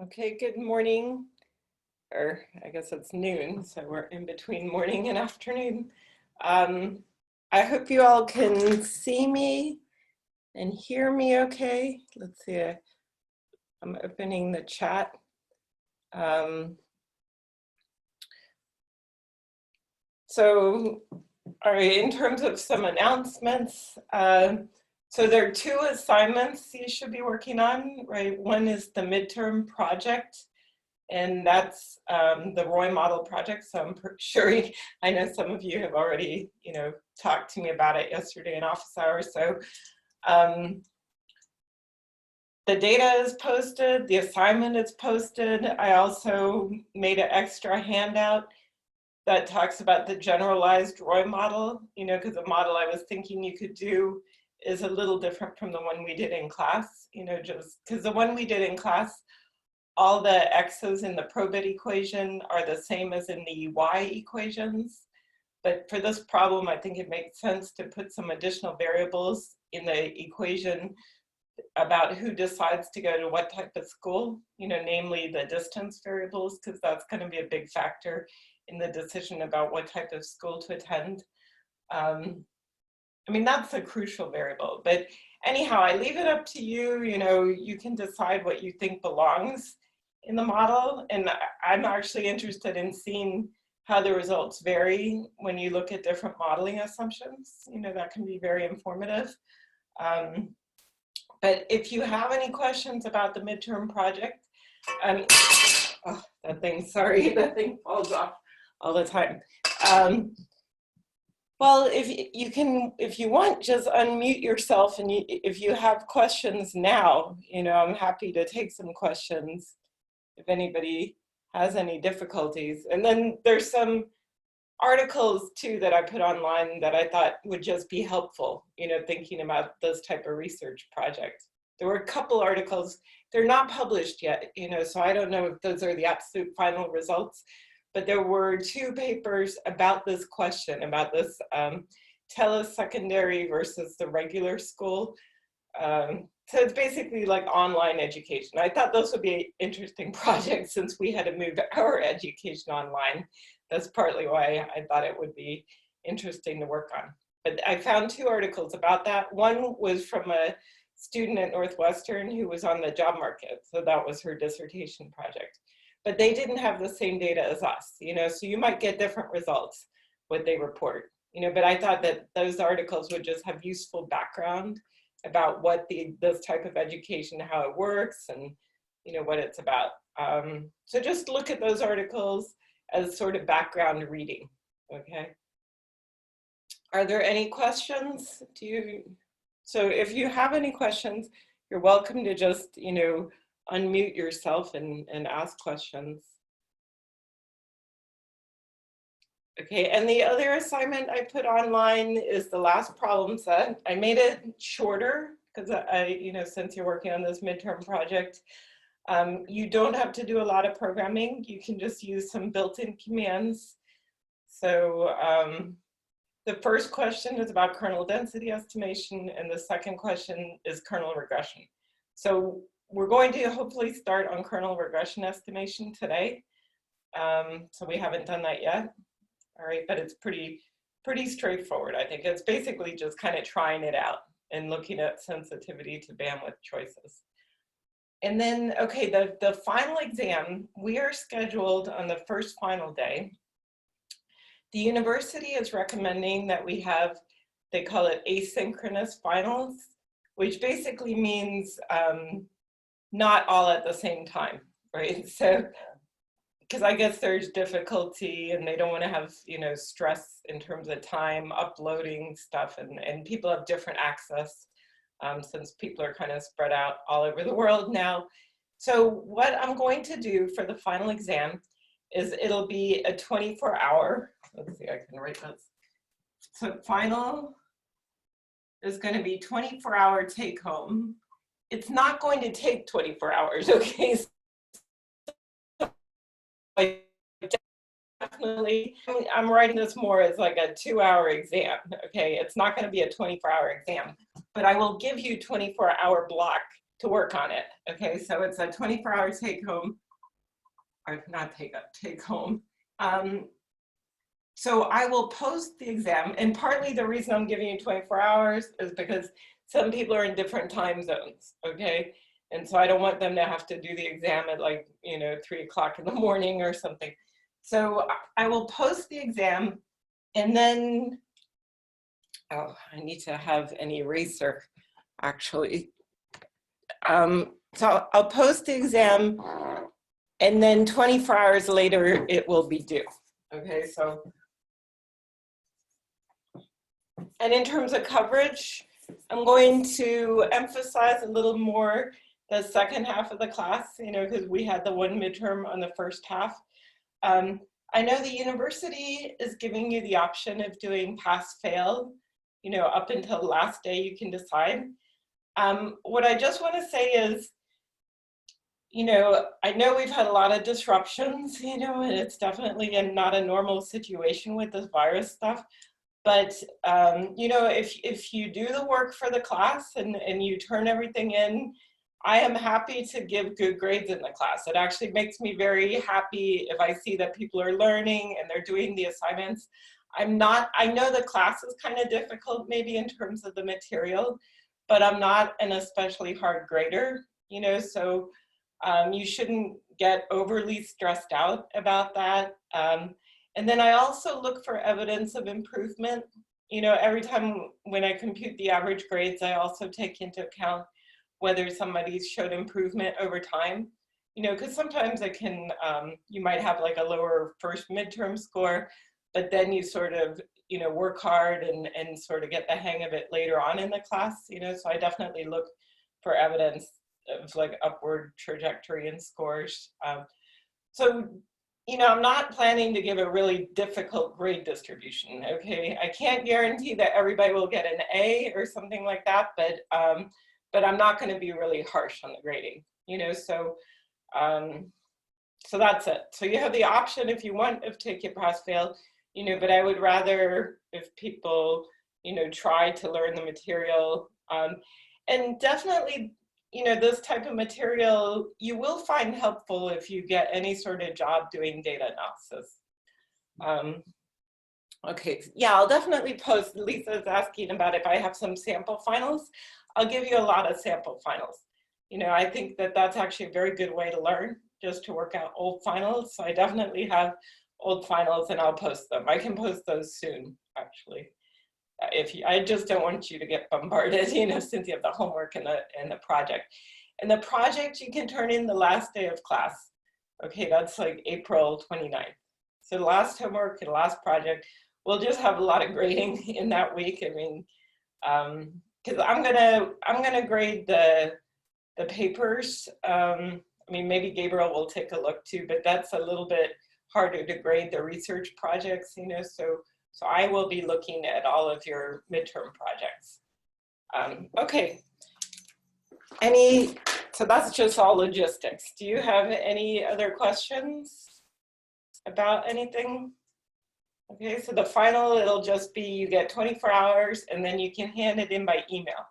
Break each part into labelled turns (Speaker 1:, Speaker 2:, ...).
Speaker 1: Okay, good morning, or I guess it's noon, so we're in between morning and afternoon. I hope you all can see me and hear me okay. Let's see, I'm opening the chat. So, all right, in terms of some announcements, so there are two assignments you should be working on, right? One is the midterm project, and that's the Roy model project. So I'm sure I know some of you have already, talked to me about it yesterday in office hours. So the data is posted, the assignment is posted. I also made an extra handout that talks about the generalized Roy model, because the model I was thinking you could do is a little different from the one we did in class, just because the one we did in class, all the x's in the probit equation are the same as in the y equations. But for this problem, I think it makes sense to put some additional variables in the equation about who decides to go to what type of school, namely the distance variables, because that's going to be a big factor in the decision about what type of school to attend. I mean, that's a crucial variable, but anyhow, I leave it up to you. You can decide what you think belongs in the model, and I'm actually interested in seeing how the results vary when you look at different modeling assumptions. That can be very informative. But if you have any questions about the midterm project, oh, that thing falls off all the time. Well, if you want, just unmute yourself, and if you have questions now, I'm happy to take some questions if anybody has any difficulties. And then there's some articles too that I put online that I thought would just be helpful, thinking about this type of research project. There were a couple articles, they're not published yet, so I don't know if those are the absolute final results, but there were two papers about this question, about this telesecondary versus the regular school. So it's basically like online education. I thought those would be an interesting project since we had to move our education online. That's partly why I thought it would be interesting to work on. But I found two articles about that. One was from a student at Northwestern who was on the job market. So that was her dissertation project. But they didn't have the same data as us, so you might get different results, what they report. But I thought that those articles would just have useful background about what this type of education, how it works, and what it's about. So just look at those articles as sort of background reading, okay? Are there any questions? So if you have any questions, you're welcome to just, unmute yourself and ask questions. Okay, and the other assignment I put online is the last problem set. I made it shorter because since you're working on this midterm project, you don't have to do a lot of programming. You can just use some built-in commands. So the first question is about kernel density estimation, and the second question is kernel regression. So we're going to hopefully start on kernel regression estimation today. So we haven't done that yet. All right, but it's pretty straightforward. I think it's basically just kind of trying it out and looking at sensitivity to bandwidth choices. And then, okay, the final exam, we are scheduled on the first final day. The university is recommending that we have, they call it asynchronous finals, which basically means not all at the same time, right? So, because I guess there's difficulty and they don't want to have, stress in terms of time uploading stuff, and people have different access since people are kind of spread out all over the world now. So what I'm going to do for the final exam is it'll be a 24-hour, let's see, I can write this. So final is going to be 24-hour take home. It's not going to take 24 hours, okay? Definitely, I'm writing this more as like a 2-hour exam, okay? It's not going to be a 24-hour exam, but I will give you 24-hour block to work on it. Okay, so it's a 24-hour take home, or not take home. So I will post the exam, and partly the reason I'm giving you 24 hours is because some people are in different time zones, okay? And so I don't want them to have to do the exam at like, 3 o'clock in the morning or something. So I will post the exam, and then, oh, I need to have an eraser, actually. So I'll post the exam, and then 24 hours later, it will be due, okay? So, and in terms of coverage, I'm going to emphasize a little more the second half of the class, because we had the one midterm on the first half. I know the university is giving you the option of doing pass-fail, up until the last day you can decide. What I just want to say is, I know we've had a lot of disruptions, and it's definitely not a normal situation with this virus stuff. But, if you do the work for the class and you turn everything in, I am happy to give good grades in the class. It actually makes me very happy if I see that people are learning and they're doing the assignments. I know the class is kind of difficult maybe in terms of the material, but I'm not an especially hard grader, so you shouldn't get overly stressed out about that. And then I also look for evidence of improvement. Every time when I compute the average grades, I also take into account whether somebody's showed improvement over time. Because sometimes it can, you might have like a lower first midterm score, but then you sort of, work hard and sort of get the hang of it later on in the class, so I definitely look for evidence of like upward trajectory in scores. So I'm not planning to give a really difficult grade distribution, okay? I can't guarantee that everybody will get an A or something like that, but I'm not going to be really harsh on the grading, so that's it. So you have the option if you want of take it pass fail, but I would rather if people, try to learn the material, and definitely, this type of material you will find helpful if you get any sort of job doing data analysis. Okay, yeah, I'll definitely post. Lisa's asking about if I have some sample finals. I'll give you a lot of sample finals. I think that that's actually a very good way to learn, just to work out old finals. So I definitely have old finals and I'll post them. I can post those soon, actually. I just don't want you to get bombarded, since you have the homework and the project. And the project you can turn in the last day of class. Okay, that's like April 29th. So the last homework and last project, we'll just have a lot of grading in that week. I mean, because I'm gonna grade the papers. I mean, maybe Gabriel will take a look too, but that's a little bit harder to grade the research projects, so I will be looking at all of your midterm projects. Okay. So that's just all logistics. Do you have any other questions about anything? Okay, so the final, it'll just be you get 24 hours and then you can hand it in by email.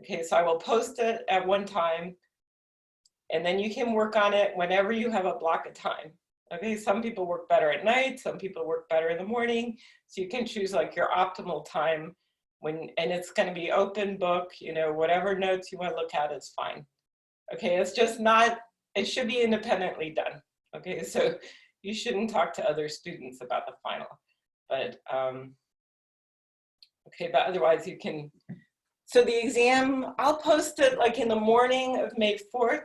Speaker 1: Okay, so I will post it at one time and then you can work on it whenever you have a block of time. Okay, some people work better at night, some people work better in the morning. So you can choose like your optimal time and it's gonna be open book, whatever notes you wanna look at is fine. Okay, it's just not, it should be independently done. Okay, so you shouldn't talk to other students about the final, but okay, but otherwise you can. So the exam, I'll post it like in the morning of May 4th,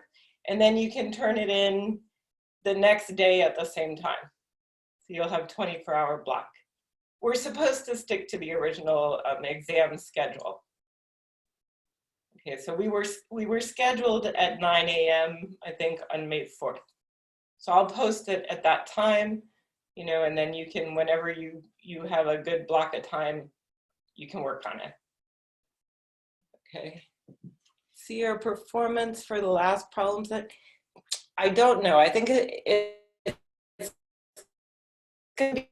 Speaker 1: and then you can turn it in the next day at the same time. So you'll have 24-hour block. We're supposed to stick to the original exam schedule. Okay, so we were scheduled at 9 a.m. I think on May 4th. So I'll post it at that time, and then you can, whenever you have a good block of time, you can work on it. Okay. See your performance for the last problem set. I don't know. I think it's going to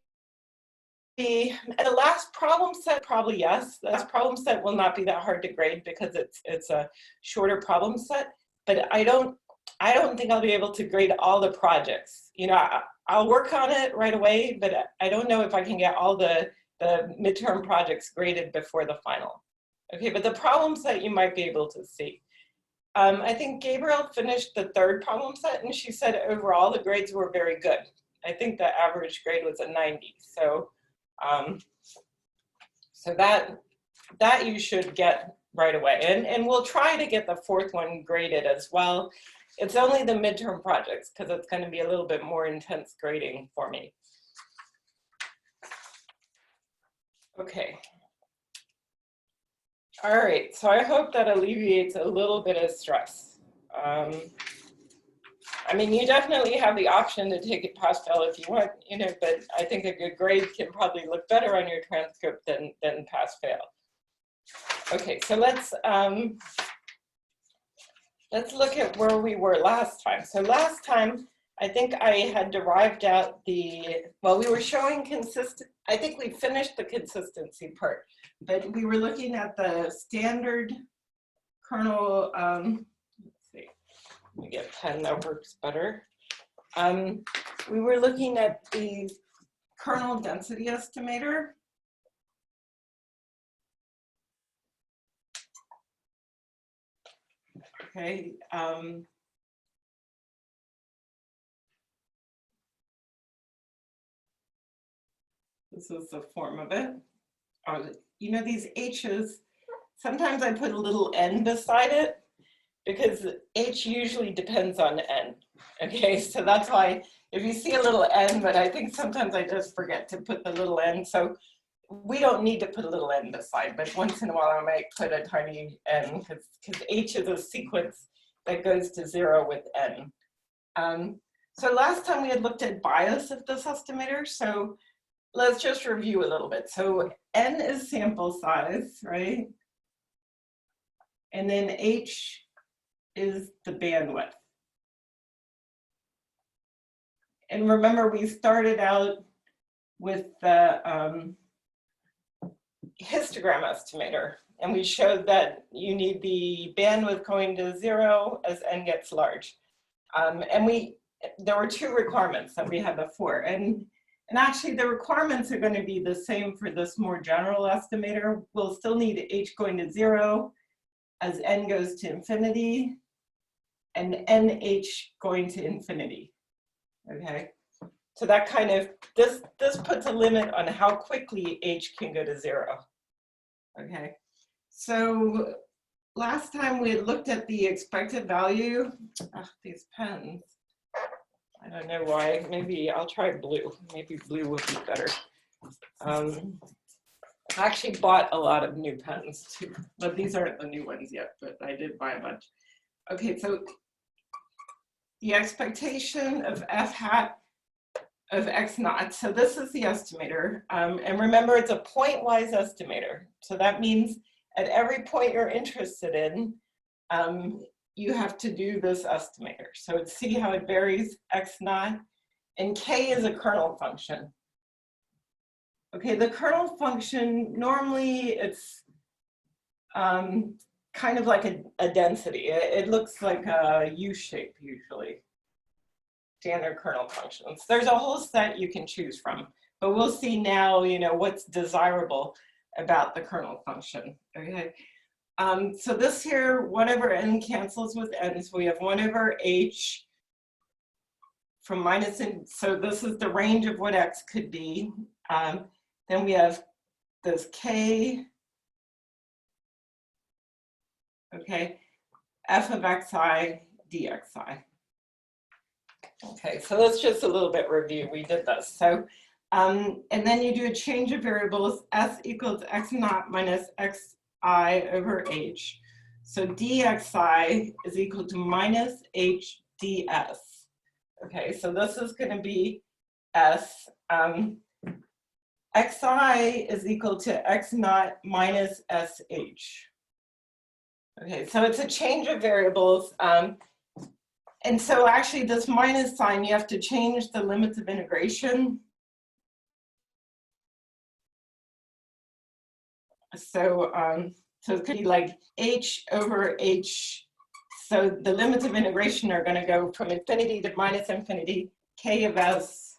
Speaker 1: the last problem set, probably yes. The last problem set will not be that hard to grade because it's a shorter problem set. But I don't think I'll be able to grade all the projects. You know, I'll work on it right away, but I don't know if I can get all the midterm projects graded before the final. Okay, but the problem set you might be able to see. I think Gabriel finished the third problem set and she said overall the grades were very good. I think the average grade was a 90. So, so that you should get right away. And we'll try to get the fourth one graded as well. It's only the midterm projects because it's going to be a little bit more intense grading for me. Okay. All right, so I hope that alleviates a little bit of stress. I mean, you definitely have the option to take it pass-fail if you want, you know, but I think a good grade can probably look better on your transcript than pass-fail. Okay, so let's look at where we were last time. So last time, I think I had derived out well, we were showing I think we finished the consistency part, but we were looking at the standard kernel, let's see, let me get a pen that works better. We were looking at the kernel density estimator. Okay. This is the form of it. You know, these H's, sometimes I put a little n beside it because H usually depends on n. Okay, so that's why if you see a little n, but I think sometimes I just forget to put the little n. So we don't need to put a little n beside, but once in a while I might put a tiny n because H is a sequence that goes to 0 with n. So last time we had looked at bias of this estimator. So let's just review a little bit. So n is sample size, right? And then H is the bandwidth. And remember, we started out with the histogram estimator, and we showed that you need the bandwidth going to 0 as n gets large. And there were 2 requirements that we had before. And actually, the requirements are going to be the same for this more general estimator. We'll still need H going to 0 as n goes to infinity, and NH going to infinity. Okay, so that kind of, this puts a limit on how quickly H can go to 0. Okay, so last time we had looked at the expected value. These pens. I don't know why. Maybe I'll try blue. Maybe blue would be better. I actually bought a lot of new pens too, but these aren't the new ones yet, but I did buy a bunch. Okay, so the expectation of f hat of x naught. So this is the estimator. And remember, it's a point-wise estimator. So that means at every point you're interested in, you have to do this estimator. So see how it varies x naught, and k is a kernel function. Okay, the kernel function, normally it's kind of like a density. It looks like a U shape usually, standard kernel functions. There's a whole set you can choose from, but we'll see now, you know, what's desirable about the kernel function, okay? So this here, 1 over n cancels with n, so we have 1 over h from minus n, so this is the range of what x could be. Then we have this k, okay, f of xi dxi. Okay, so that's just a little bit review. We did this. So, and then you do a change of variables, s equals x naught minus xi over h. So dxi is equal to minus h ds. Okay, so this is going to be s. Xi is equal to x naught minus sh. Okay, so it's a change of variables. And so actually this minus sign, you have to change the limits of integration. So, so it could be like h over h. So the limits of integration are going to go from infinity to minus infinity, k of s,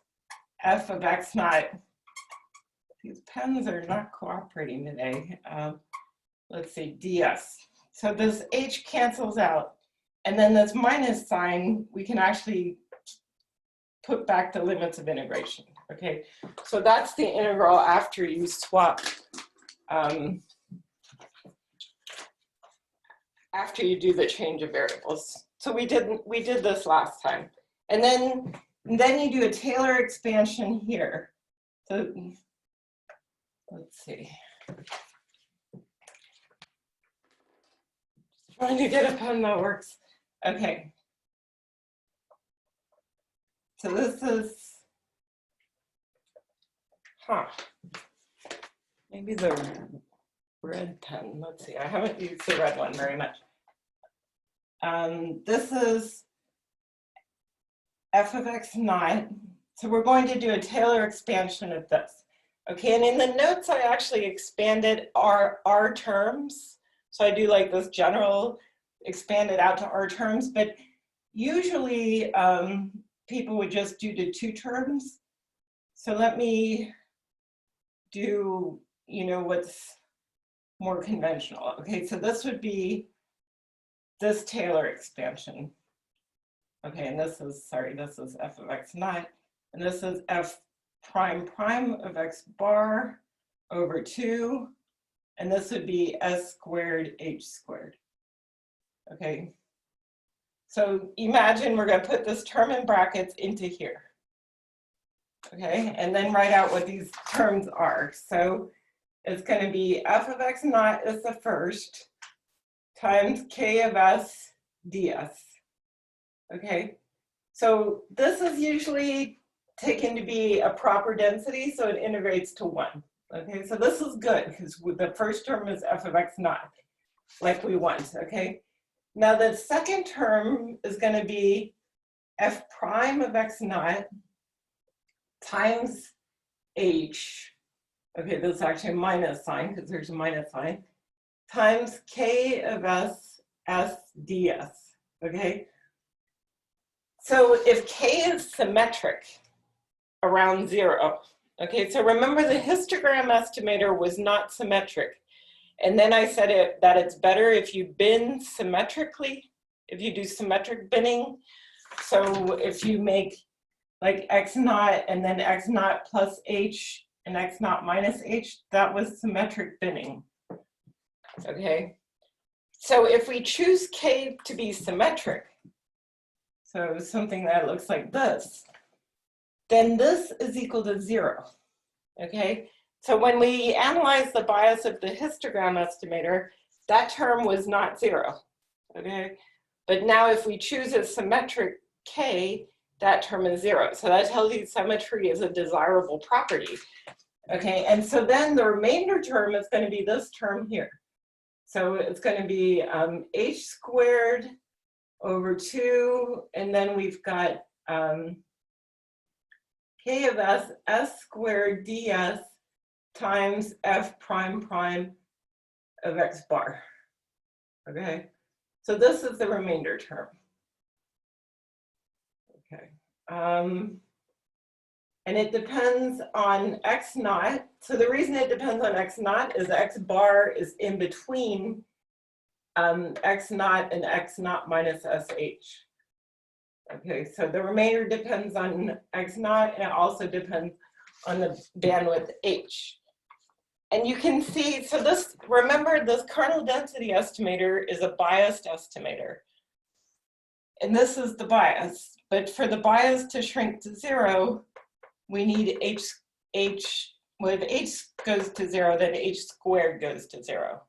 Speaker 1: f of x naught. These pens are not cooperating today. Let's see, ds. So this h cancels out. And then this minus sign, we can actually put back the limits of integration. Okay, so that's the integral after you swap, after you do the change of variables. So we did this last time. And then you do a Taylor expansion here. So let's see. Just trying to get a pen that works. Okay. So this is, maybe the red pen. Let's see, I haven't used the red one very much. This is f of x naught. So we're going to do a Taylor expansion of this. Okay, and in the notes, I actually expanded our terms. So I do like this general, expand it out to our terms, but usually people would just do the two terms. So let me do, what's more conventional. Okay, so this would be this Taylor expansion. Okay, and this is f of x naught, and this is f prime prime of x bar over 2, and this would be s squared h squared. Okay, so imagine we're going to put this term in brackets into here. Okay, and then write out what these terms are. So it's going to be f of x naught is the first times k of s ds. Okay, so this is usually taken to be a proper density, so it integrates to 1. Okay, so this is good because the first term is f of x naught, like we want. Okay, now the second term is going to be f prime of x naught times h. Okay, this is actually a minus sign because there's a minus sign, times k of s ds. Okay, so if k is symmetric around 0, okay, so remember the histogram estimator was not symmetric. And then I said that it's better if you bin symmetrically, if you do symmetric binning. So if you make like x naught and then x naught plus h and x naught minus h, that was symmetric binning. Okay, so if we choose k to be symmetric, so something that looks like this, then this is equal to 0. Okay, so when we analyze the bias of the histogram estimator, that term was not 0. Okay, but now if we choose a symmetric k, that term is 0. So that tells you symmetry is a desirable property. Okay, and so then the remainder term is going to be this term here. So it's going to be h squared over 2, and then we've got k of s squared ds times f prime prime of x bar. Okay, so this is the remainder term. Okay, and it depends on x naught. So the reason it depends on x naught is x bar is in between x naught and x naught minus sh. Okay, so the remainder depends on x naught, and it also depends on the bandwidth h. And you can see, so this, remember this kernel density estimator is a biased estimator. And this is the bias, but for the bias to shrink to 0, we need well, if h goes to 0, then h squared goes to 0.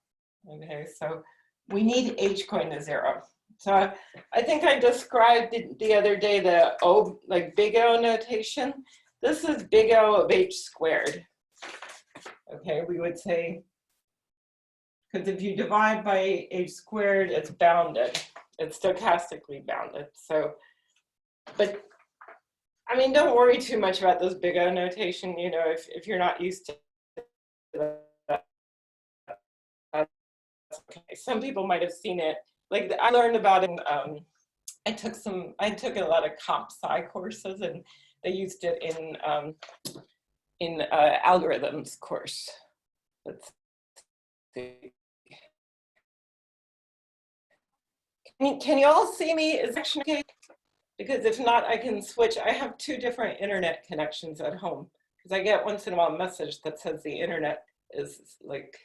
Speaker 1: Okay, so we need h going to 0. So I think I described it the other day, the O, like big O notation. This is big O of h squared. Okay, we would say, because if you divide by h squared, it's bounded. It's stochastically bounded. So, but I mean, don't worry too much about this big O notation, if you're not used to that. okay, some people might have seen it. Like I learned about it. I took a lot of comp sci courses, and they used it in algorithms course. Let's see. Can you all see me? Is it okay? Because if not, I can switch. I have 2 different internet connections at home because I get once in a while a message that says the internet is like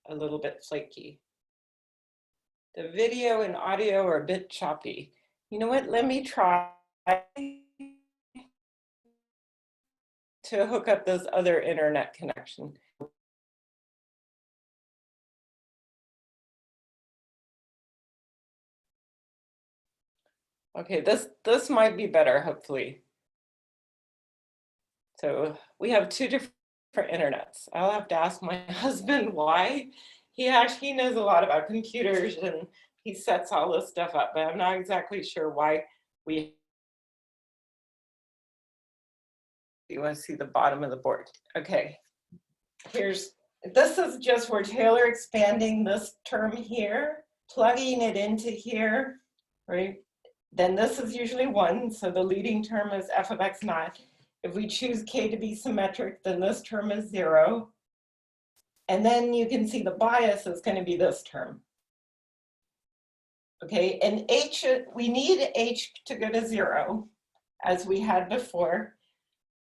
Speaker 1: a little bit flaky. The video and audio are a bit choppy. You know what? Let me try to hook up this other internet connection. Okay, this might be better, hopefully. So we have 2 different internets. I'll have to ask my husband why. He actually knows a lot about computers and he sets all this stuff up, but I'm not exactly sure why we. You want to see the bottom of the board? Okay. This is just where Taylor expanding this term here, plugging it into here, right? Then this is usually 1, so the leading term is f of x naught. If we choose k to be symmetric, then this term is 0. And then you can see the bias is going to be this term. Okay, and h, we need h to go to 0, as we had before,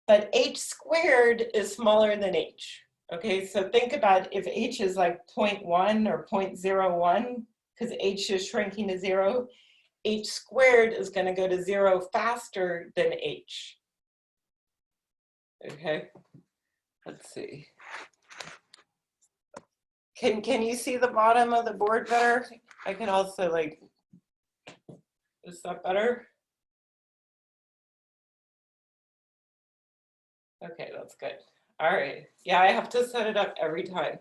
Speaker 1: but h squared is smaller than h. Okay, so think about if h is like 0.1 or 0.01, because h is shrinking to 0, h squared is going to go to 0 faster than h. Okay, let's see. Can you see the bottom of the board better? I can also like, is that better? Okay, that's good. All right. Yeah, I have to set it up every time.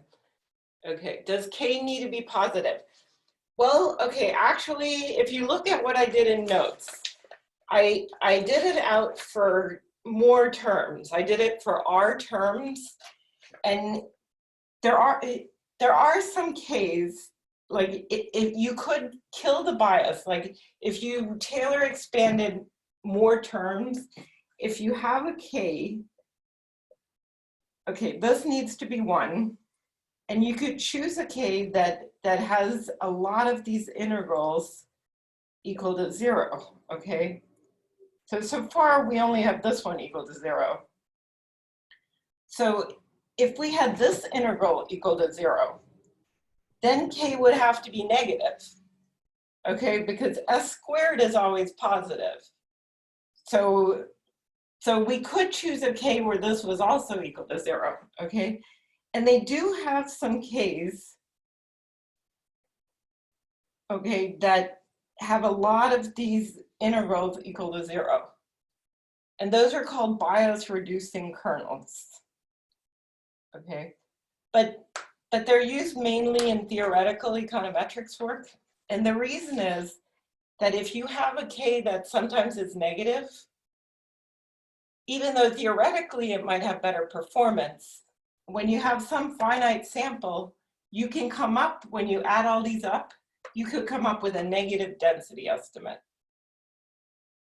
Speaker 1: Okay, does k need to be positive? Well, okay, actually, if you look at what I did in notes, I did it out for more terms. I did it for r terms, and there are some k's, like if you could kill the bias, like if you Taylor expanded more terms, if you have a k, okay, this needs to be 1, and you could choose a k that has a lot of these integrals equal to 0, okay? So far, we only have this one equal to 0. So if we had this integral equal to 0, then k would have to be negative, okay? Because s squared is always positive. So we could choose a k where this was also equal to 0, okay? And they do have some k's, okay, that have a lot of these integrals equal to 0. And those are called bias reducing kernels, okay? But they're used mainly in theoretical econometrics work. And the reason is that if you have a k that sometimes is negative, even though theoretically it might have better performance, when you have some finite sample, you can come up, when you add all these up, you could come up with a negative density estimate.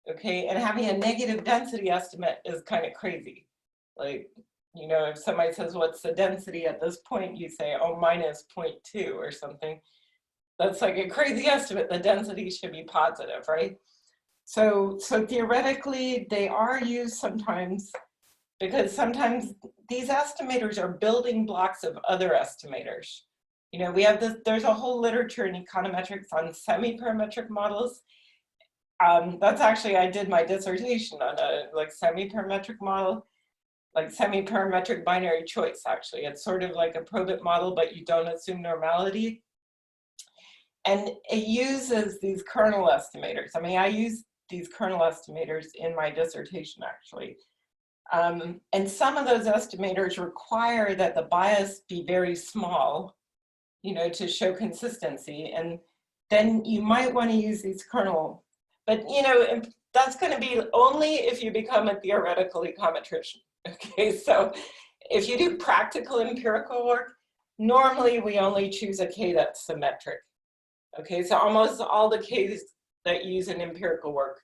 Speaker 1: Okay, and having a negative density estimate is kind of crazy. Like, you know, if somebody says, what's the density at this point, you say, oh, minus 0.2 or something. That's like a crazy estimate. The density should be positive, right? So theoretically, they are used sometimes because sometimes these estimators are building blocks of other estimators. You know, we have this, there's a whole literature in econometrics on semi-parametric models. That's actually, I did my dissertation on a like semi-parametric model, like semi-parametric binary choice, actually. It's sort of like a probit model, but you don't assume normality. And it uses these kernel estimators. I mean, I use these kernel estimators in my dissertation, actually. And some of those estimators require that the bias be very small, you know, to show consistency. And then you might want to use these kernel, but you know, that's going to be only if you become a theoretical econometrician. Okay, so if you do practical empirical work, normally we only choose a K that's symmetric. Okay, so almost all the Ks that use in empirical work,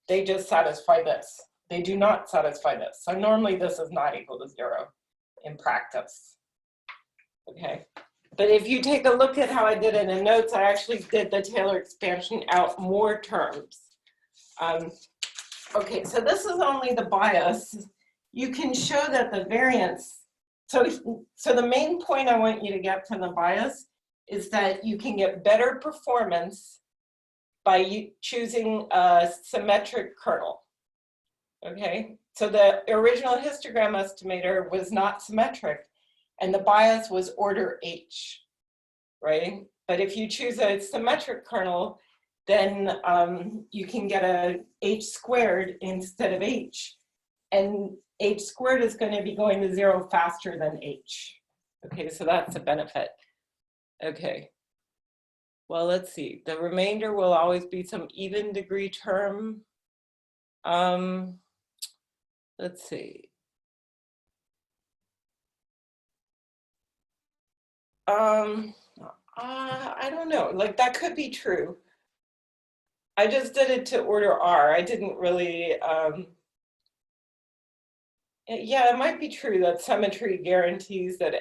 Speaker 1: they just satisfy this. They do not satisfy this. So normally this is not equal to 0 in practice. Okay, but if you take a look at how I did it in notes, I actually did the Taylor expansion out more terms. Okay, so this is only the bias. You can show that the variance, so the main point I want you to get from the bias is that you can get better performance by choosing a symmetric kernel. Okay, so the original histogram estimator was not symmetric and the bias was order H, right? But if you choose a symmetric kernel, then you can get a H squared instead of H. And H squared is going to be going to 0 faster than H. Okay, so that's a benefit. Okay, well, let's see. The remainder will always be some even degree term. Let's see. I don't know, like that could be true. I just did it to order R. I didn't really, yeah, it might be true that symmetry guarantees that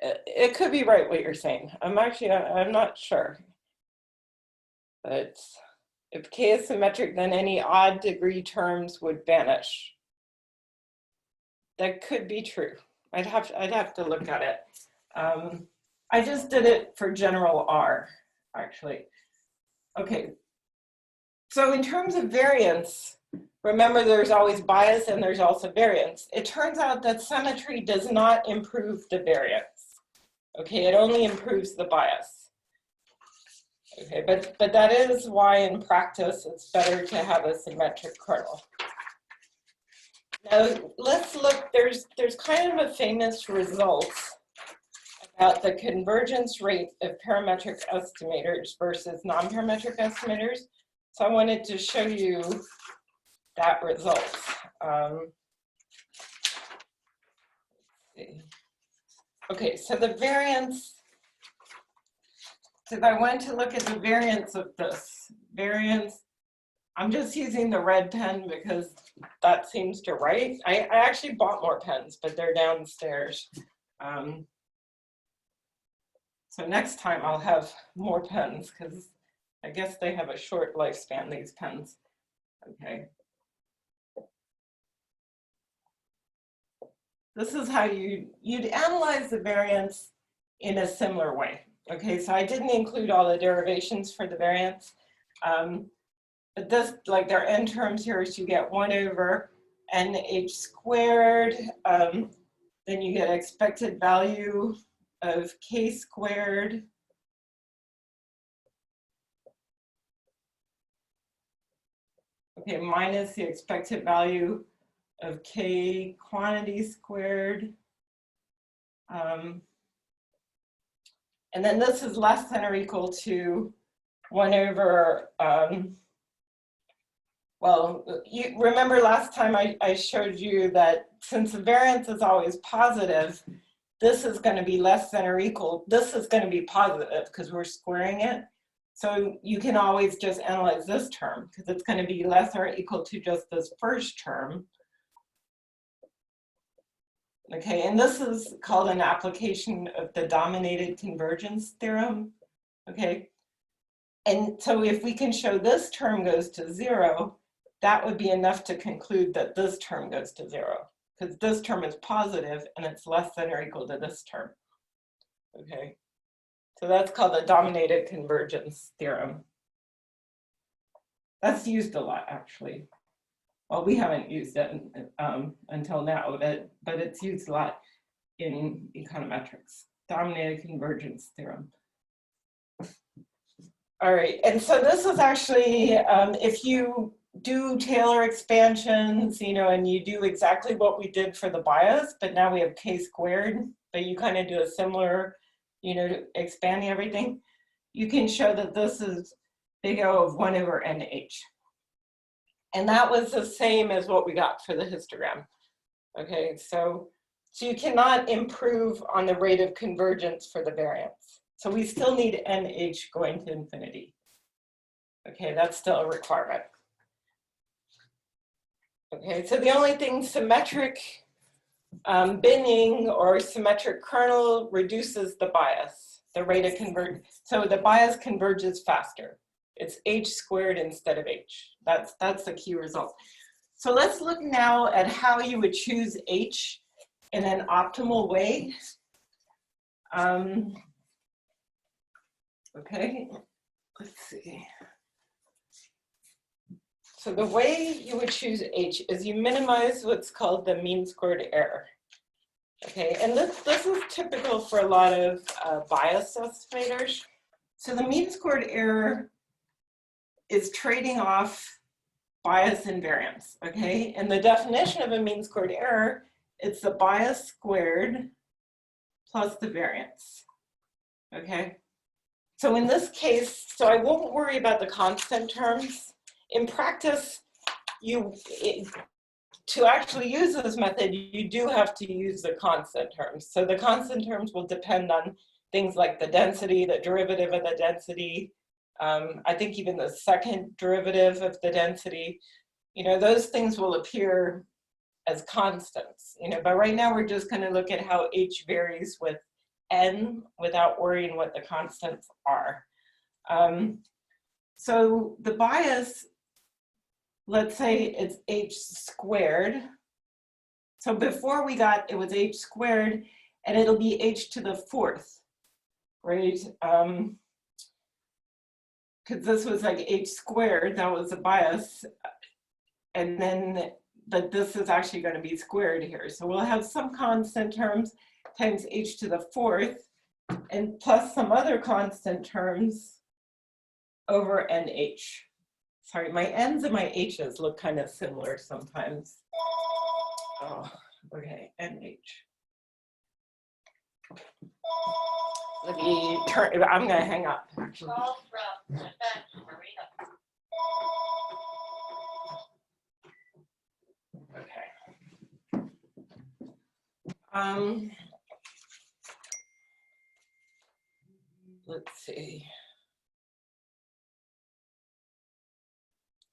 Speaker 1: it could be right what you're saying. I'm not sure. But if K is symmetric, then any odd degree terms would vanish. That could be true. I'd have to look at it. I just did it for general R, actually. Okay, so in terms of variance, remember there's always bias and there's also variance. It turns out that symmetry does not improve the variance. Okay, it only improves the bias. Okay, but that is why in practice it's better to have a symmetric kernel. Now let's look, there's kind of a famous result about the convergence rate of parametric estimators versus non-parametric estimators. So I wanted to show you that result. Okay, so the variance, so if I went to look at the variance of this, variance, I'm just using the red pen because that seems to write. I actually bought more pens, but they're downstairs. So next time I'll have more pens because I guess they have a short lifespan, these pens. Okay. This is how you'd analyze the variance in a similar way. Okay, so I didn't include all the derivations for the variance. But this, like their n terms here, is you get 1 over nh squared. Then you get expected value of k squared. Okay, minus the expected value of k quantity squared. And then this is less than or equal to 1 over, well, you remember last time I showed you that since the variance is always positive, this is going to be less than or equal, this is going to be positive because we're squaring it. So you can always just analyze this term because it's going to be less or equal to just this first term. Okay, and this is called an application of the dominated convergence theorem. Okay, and so if we can show this term goes to 0, that would be enough to conclude that this term goes to 0 because this term is positive and it's less than or equal to this term. Okay, so that's called the dominated convergence theorem. That's used a lot, actually. Well, we haven't used it until now, but it's used a lot in econometrics. Dominated convergence theorem. All right, and so this is actually, if you do Taylor expansions, you know, and you do exactly what we did for the bias, but now we have k squared, but you kind of do a similar, you know, expanding everything, you can show that this is big O of 1 over nh. And that was the same as what we got for the histogram. Okay, so you cannot improve on the rate of convergence for the variance. So we still need NH going to infinity. Okay, that's still a requirement. Okay, so the only thing symmetric binning or symmetric kernel reduces the bias, the rate of convergence. So the bias converges faster. It's H squared instead of H. That's the key result. So let's look now at how you would choose H in an optimal way. Okay, let's see. So the way you would choose H is you minimize what's called the mean squared error. Okay, and this is typical for a lot of bias estimators. So the mean squared error is trading off bias and variance, okay? And the definition of a mean squared error, it's the bias squared plus the variance, okay? So in this case, so I won't worry about the constant terms. In practice, to actually use this method, you do have to use the constant terms. So the constant terms will depend on things like the density, the derivative of the density, I think even the second derivative of the density, you know, those things will appear as constants, you know, but right now we're just going to look at how H varies with N without worrying what the constants are. So the bias, let's say it's H squared. So before we got, it was H squared, and it'll be H to the fourth, right? Because this was like H squared, that was a bias. And then, but this is actually going to be squared here. So we'll have some constant terms times H to the fourth, and plus some other constant terms over NH. Sorry, my N's and my H's look kind of similar sometimes. Oh, okay, NH. Let me turn, I'm gonna hang up, actually. Okay. Let's see.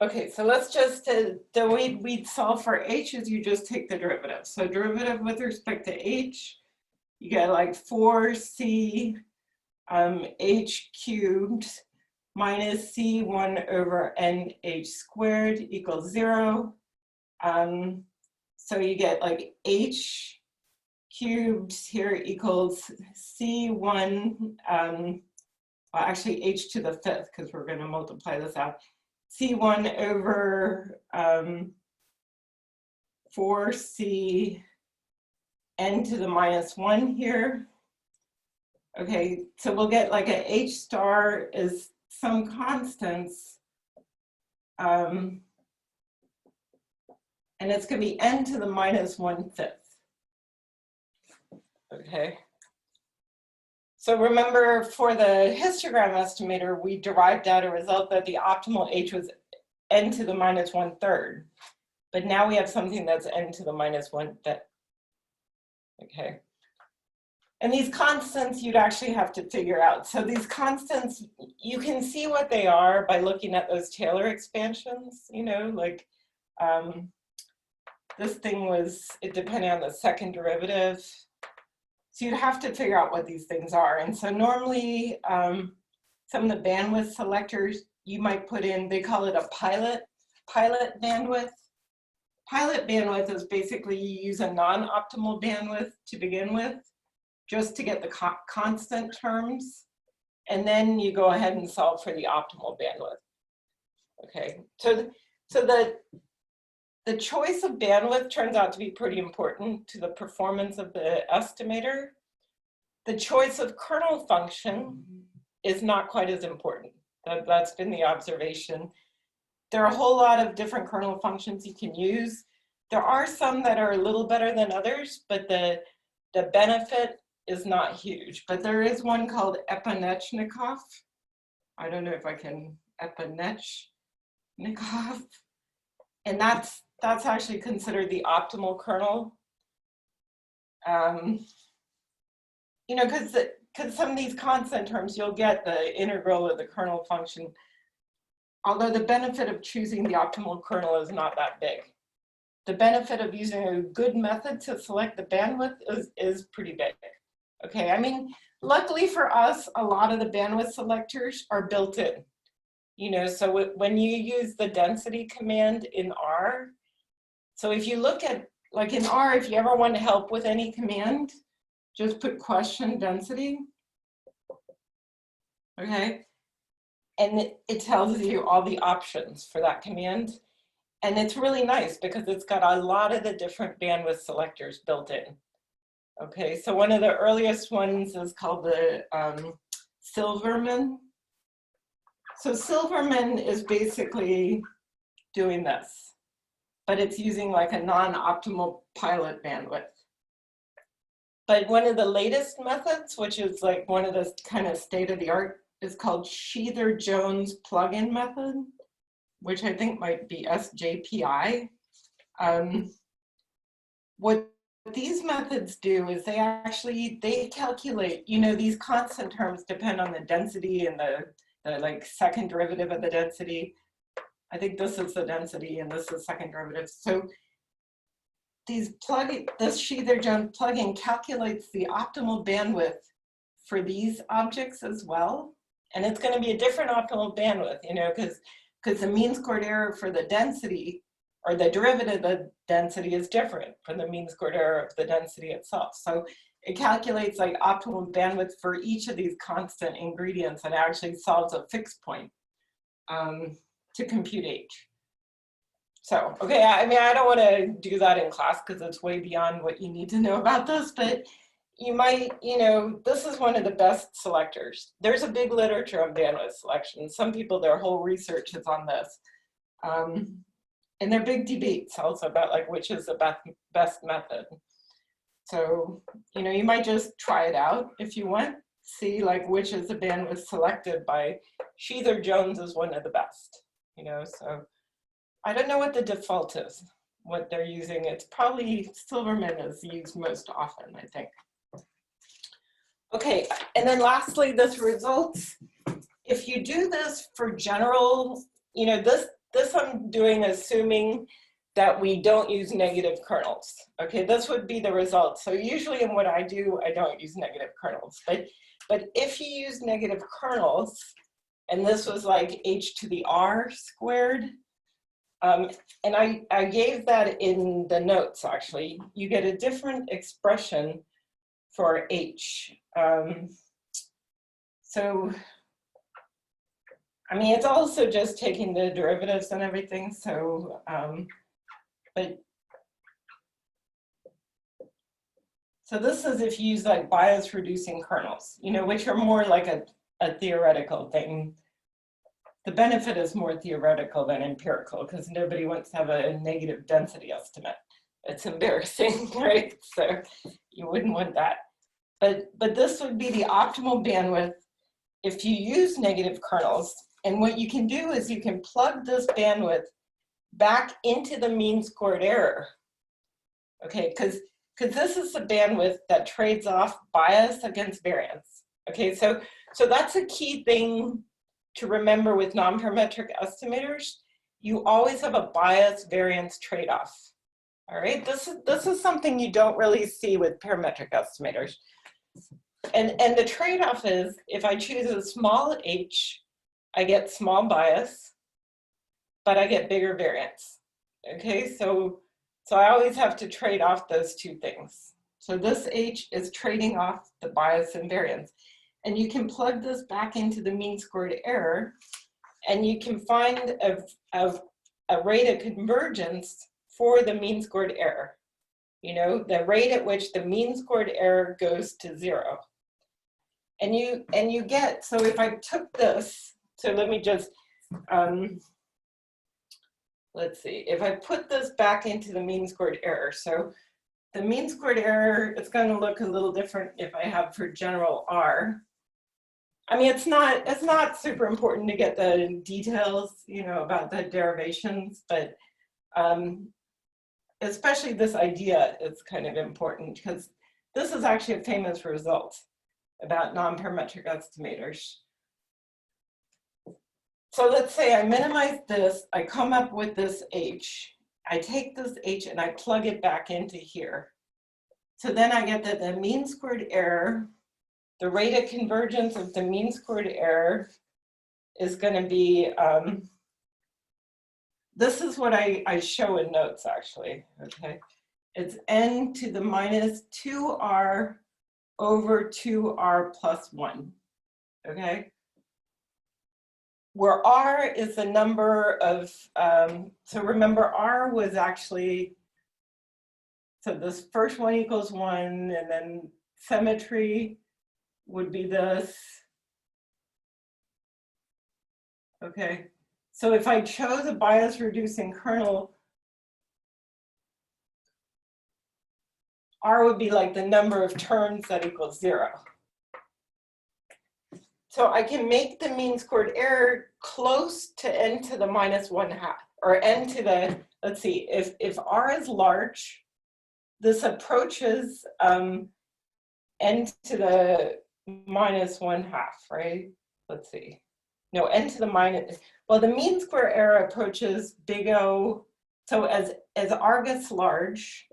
Speaker 1: Okay, so let's just, the way we'd solve for H is you just take the derivative. So derivative with respect to H, you get like 4C H cubed minus C1 over NH squared equals 0. So you get like H cubed here equals C1, well actually H to the fifth, because we're going to multiply this out. C1 over 4C n to the minus 1 here. Okay, so we'll get like a H star is some constants. And it's going to be n to the minus 1/5. Okay. So remember, for the histogram estimator, we derived out a result that the optimal H was n to the minus 1/3. But now we have something that's n to the minus 1/5. Okay. And these constants you'd actually have to figure out. So these constants, you can see what they are by looking at those Taylor expansions, you know, like this thing was, it depended on the second derivative. So you'd have to figure out what these things are. And so normally some of the bandwidth selectors you might put in, they call it a pilot bandwidth. Pilot bandwidth is basically you use a non-optimal bandwidth to begin with, just to get the constant terms. And then you go ahead and solve for the optimal bandwidth. Okay, so the choice of bandwidth turns out to be pretty important to the performance of the estimator. The choice of kernel function is not quite as important. That's been the observation. There are a whole lot of different kernel functions you can use. There are some that are a little better than others, but the benefit is not huge. But there is one called Epinechnikov. I don't know if I can, Epinechnikov. And that's actually considered the optimal kernel You know, because some of these constant terms, you'll get the integral of the kernel function, although the benefit of choosing the optimal kernel is not that big. The benefit of using a good method to select the bandwidth is pretty big. Okay, I mean, luckily for us, a lot of the bandwidth selectors are built in. You know, so when you use the density command in R, so if you look at, like in R, if you ever want help with any command, just put question density, okay? And it tells you all the options for that command. And it's really nice because it's got a lot of the different bandwidth selectors built in. Okay, so one of the earliest ones is called the Silverman. So Silverman is basically doing this, but it's using like a non-optimal pilot bandwidth. But one of the latest methods, which is like one of the kind of state-of-the-art, is called Sheather-Jones plugin method, which I think might be SJPI. What these methods do is they calculate, you know, these constant terms depend on the density and the like second derivative of the density. I think this is the density and this is second derivative. So this Sheather-Jones plugin calculates the optimal bandwidth for these objects as well. And it's going to be a different optimal bandwidth, you know, because the mean squared error for the density or the derivative of density is different from the mean squared error of the density itself. So it calculates like optimal bandwidth for each of these constant ingredients and actually solves a fixed point to compute H. So, okay, I mean, I don't want to do that in class because it's way beyond what you need to know about this, but you might, you know, this is one of the best selectors. There's a big literature on bandwidth selection. Some people, their whole research is on this. And there are big debates also about like which is the best method. So, you know, you might just try it out if you want, see like which is the bandwidth selected by Sheather-Jones is one of the best, you know, so I don't know what the default is, what they're using. It's probably Silverman is used most often, I think. Okay, and then lastly, this results. If you do this for general, you know, this I'm doing assuming that we don't use negative kernels. Okay, this would be the result. So usually in what I do, I don't use negative kernels. But if you use negative kernels, and this was like h to the r squared, and I gave that in the notes actually, you get a different expression for h. So, I mean, it's also just taking the derivatives and everything, so, so this is if you use like bias reducing kernels, you know, which are more like a theoretical thing. The benefit is more theoretical than empirical because nobody wants to have a negative density estimate. It's embarrassing, right? So you wouldn't want that. But this would be the optimal bandwidth if you use negative kernels. And what you can do is you can plug this bandwidth back into the mean squared error. Okay, because this is the bandwidth that trades off bias against variance. Okay, so that's a key thing to remember with non-parametric estimators. You always have a bias variance trade-off. All right, this is something you don't really see with parametric estimators. And the trade-off is if I choose a small h, I get small bias, but I get bigger variance. Okay, so I always have to trade off those two things. So this h is trading off the bias and variance. And you can plug this back into the mean squared error, and you can find a rate of convergence for the mean squared error. You know, the rate at which the mean squared error goes to 0. And you get, so if I took this, so let me just, let's see, if I put this back into the mean squared error, so the mean squared error, it's going to look a little different if I have for general R. I mean, it's not super important to get the details, you know, about the derivations, but especially this idea is kind of important because this is actually a famous result about non-parametric estimators. So let's say I minimize this, I come up with this H, I take this H and I plug it back into here. So then I get that the mean squared error, the rate of convergence of the mean squared error is going to be, this is what I show in notes actually, okay? It's n to the minus 2r over 2r plus 1, okay? Where r is the number of, so remember r was actually, so this first one equals 1, and then symmetry would be this. Okay, so if I chose a bias reducing kernel, r would be like the number of terms that equals 0. So I can make the mean squared error close to n to the minus 1/2, or n to the, let's see, if r is large, this approaches n to the minus 1/2, right? Let's see. No, n to the minus, well, the mean square error approaches big O. So as r gets large,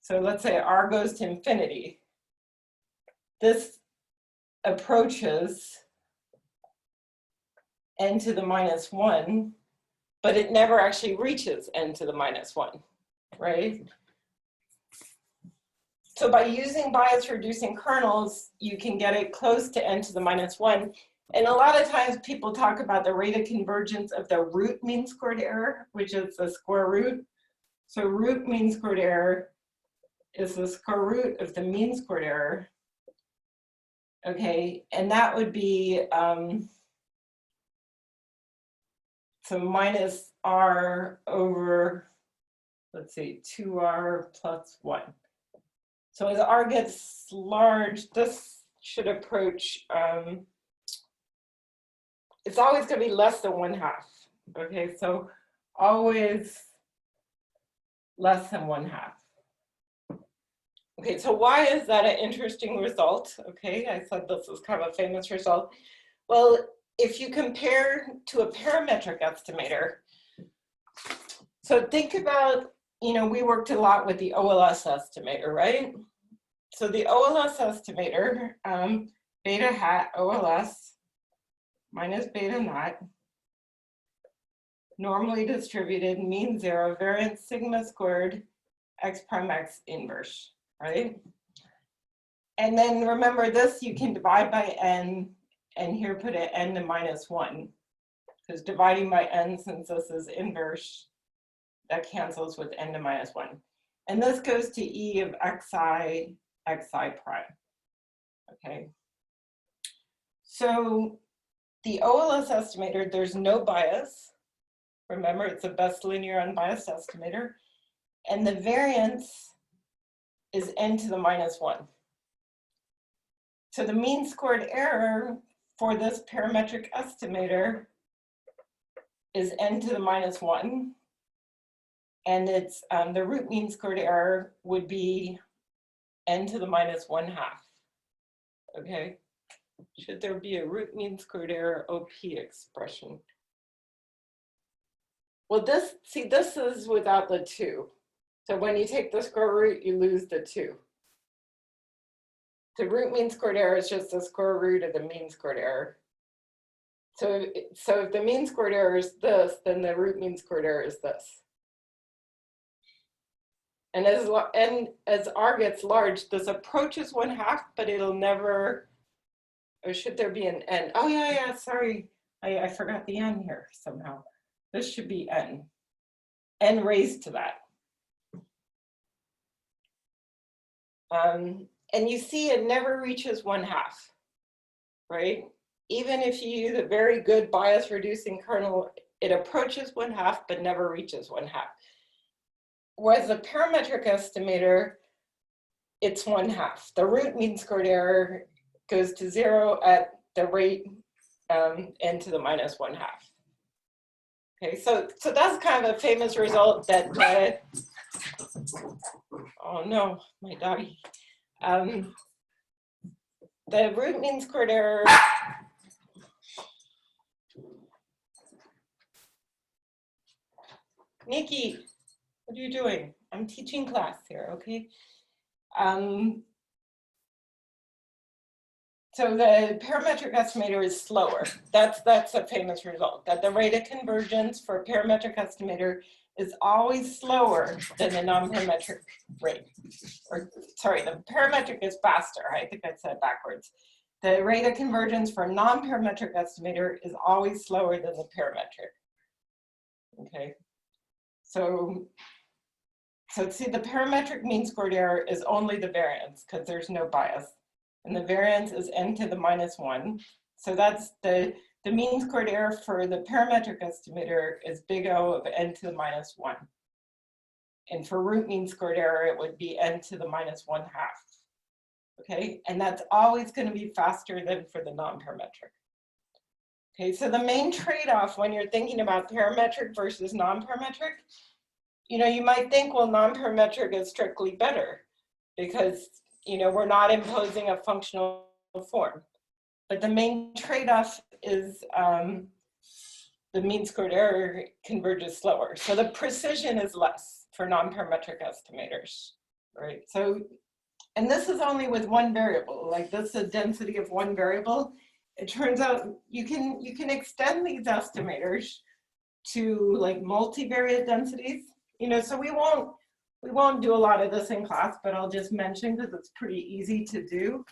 Speaker 1: so let's say r goes to infinity, this approaches n to the minus 1, but it never actually reaches n to the minus 1, right? So by using bias reducing kernels, you can get it close to n to the minus 1. And a lot of times people talk about the rate of convergence of the root mean squared error, which is the square root. So root mean squared error is the square root of the mean squared error. Okay, and that would be, so minus r over, let's see, 2r plus 1. So as r gets large, this should approach, it's always going to be less than 1/2. Okay, so always less than 1/2. Okay, so why is that an interesting result? Okay, I said this is kind of a famous result. Well, if you compare to a parametric estimator, so think about, you know, we worked a lot with the OLS estimator, right? So the OLS estimator, beta hat OLS minus beta naught, normally distributed, mean 0, variance sigma squared, x prime x inverse, right? And then remember this, you can divide by n, and here put an n to minus 1, because dividing by n, since this is inverse, that cancels with n to minus 1. And this goes to e of xi prime, okay? So the OLS estimator, there's no bias. Remember, it's the best linear unbiased estimator. And the variance is n to the minus 1. So the mean squared error for this parametric estimator is n to the minus 1. And it's the root mean squared error would be n to the minus 1/2. Okay. Should there be a root mean squared error OP expression? Well, this is without the 2. So when you take the square root, you lose the 2. The root mean squared error is just the square root of the mean squared error. So if the mean squared error is this, then the root mean squared error is this. And as r gets large, this approaches 1/2, but it'll never, or should there be an n? Oh yeah, sorry, I forgot the n here somehow. This should be n raised to that. And you see it never reaches 1/2, right? Even if you use a very good bias reducing kernel, it approaches 1/2, but never reaches 1/2. Whereas the parametric estimator, it's 1/2. The root mean squared error goes to 0 at the rate n to the minus 1/2. Okay, so that's kind of a famous result that Oh no, my doggy. The root mean squared error. Nikki, what are you doing? I'm teaching class here, okay? So the parametric estimator is slower. That's a famous result, that the rate of convergence for a parametric estimator is always slower than the non-parametric rate. Or sorry, the parametric is faster. I think I said backwards. The rate of convergence for a non-parametric estimator is always slower than the parametric. Okay, so see, the parametric mean squared error is only the variance because there's no bias. And the variance is n to the -1. So that's the mean squared error for the parametric estimator is big O of n to the -1. And for root mean squared error, it would be n to the -1/2. Okay, and that's always going to be faster than for the non-parametric. Okay, so the main trade-off when you're thinking about parametric versus non-parametric, you know, you might think, well, non-parametric is strictly better because, you know, we're not imposing a functional form. But the main trade-off is the mean squared error converges slower. So the precision is less for non-parametric estimators, right? So, and this is only with one variable, like this is a density of one variable. It turns out you can extend these estimators to like multivariate densities. You know, so we won't do a lot of this in class, but I'll just mention because it's pretty easy to do.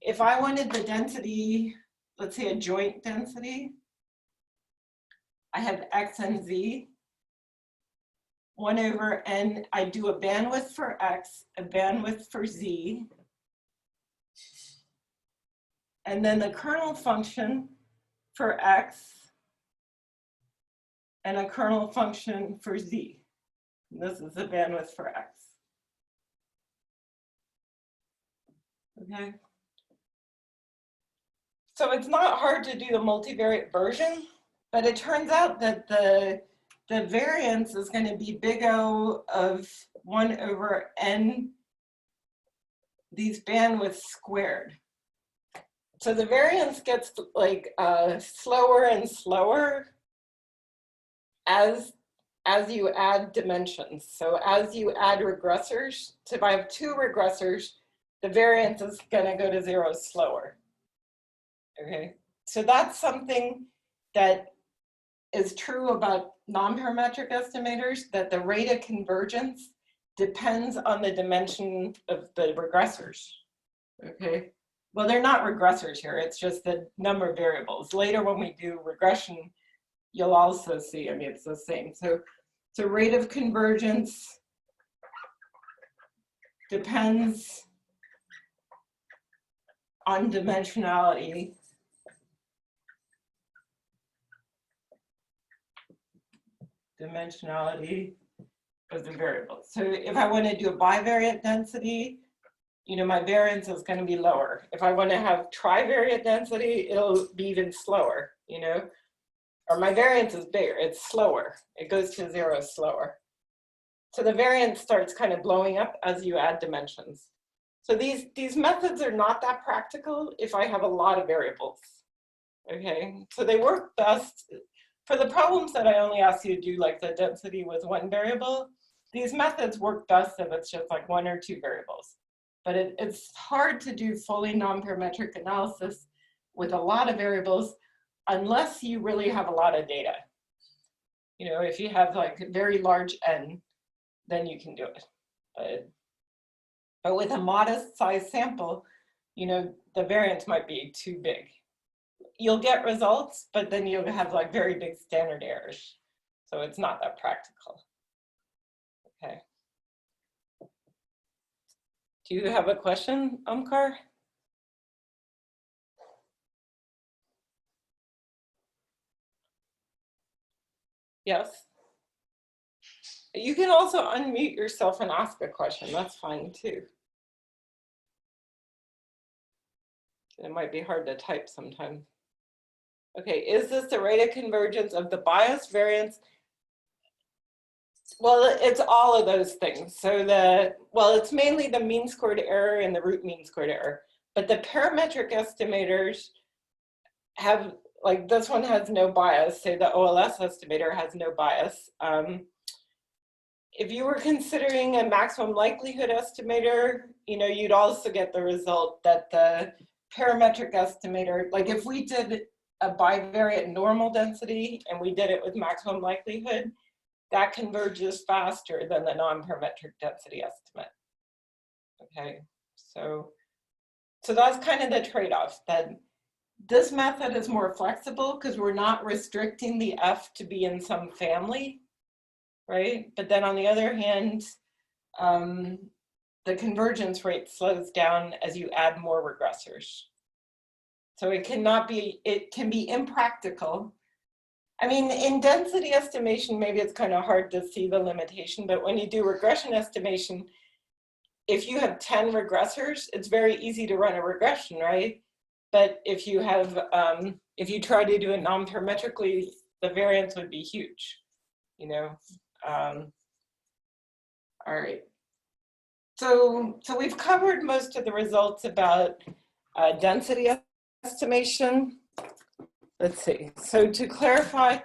Speaker 1: If I wanted the density, let's say a joint density, I have X and Z, 1 over N, I do a bandwidth for X, a bandwidth for Z, and then the kernel function for X, and a kernel function for Z. This is the bandwidth for X. Okay. So it's not hard to do the multivariate version, but it turns out that the variance is going to be big O of 1 over N, these bandwidths squared. So the variance gets like slower and slower as you add dimensions. So as you add regressors, so if I have 2 regressors, the variance is going to go to 0 slower. Okay, so that's something that is true about non-parametric estimators, that the rate of convergence depends on the dimension of the regressors. Okay, well, they're not regressors here, it's just the number of variables. Later when we do regression, you'll also see, I mean, it's the same. So rate of convergence depends on dimensionality of the variable. So if I want to do a bivariate density, you know, my variance is going to be lower. If I want to have trivariate density, it'll be even slower, you know, or my variance is bigger, it's slower. It goes to 0 slower. So the variance starts kind of blowing up as you add dimensions. So these methods are not that practical if I have a lot of variables. Okay, so they work best for the problems that I only ask you to do, like the density with 1 variable. These methods work best if it's just like 1 or 2 variables. But it's hard to do fully non-parametric analysis with a lot of variables unless you really have a lot of data. You know, if you have like a very large N, then you can do it. But with a modest size sample, you know, the variance might be too big. You'll get results, but then you'll have like very big standard errors. So it's not that practical. Okay. Do you have a question, Omkar? Yes. You can also unmute yourself and ask a question. That's fine too. It might be hard to type sometimes. Okay, is this the rate of convergence of the bias variance Well, it's all of those things. So it's mainly the mean squared error and the root mean squared error. But the parametric estimators have, like this one has no bias. Say the OLS estimator has no bias. If you were considering a maximum likelihood estimator, you'd also get the result that the parametric estimator, like if we did a bivariate normal density and we did it with maximum likelihood, that converges faster than the non-parametric density estimate. Okay, so that's kind of the trade-off, that this method is more flexible because we're not restricting the F to be in some family, right? But then on the other hand, the convergence rate slows down as you add more regressors. So it can be impractical. I mean, in density estimation, maybe it's kind of hard to see the limitation, but when you do regression estimation, if you have 10 regressors, it's very easy to run a regression, right? But if you have, if you try to do it non-parametrically, the variance would be huge, all right. So we've covered most of the results about density estimation. Let's see. So to clarify,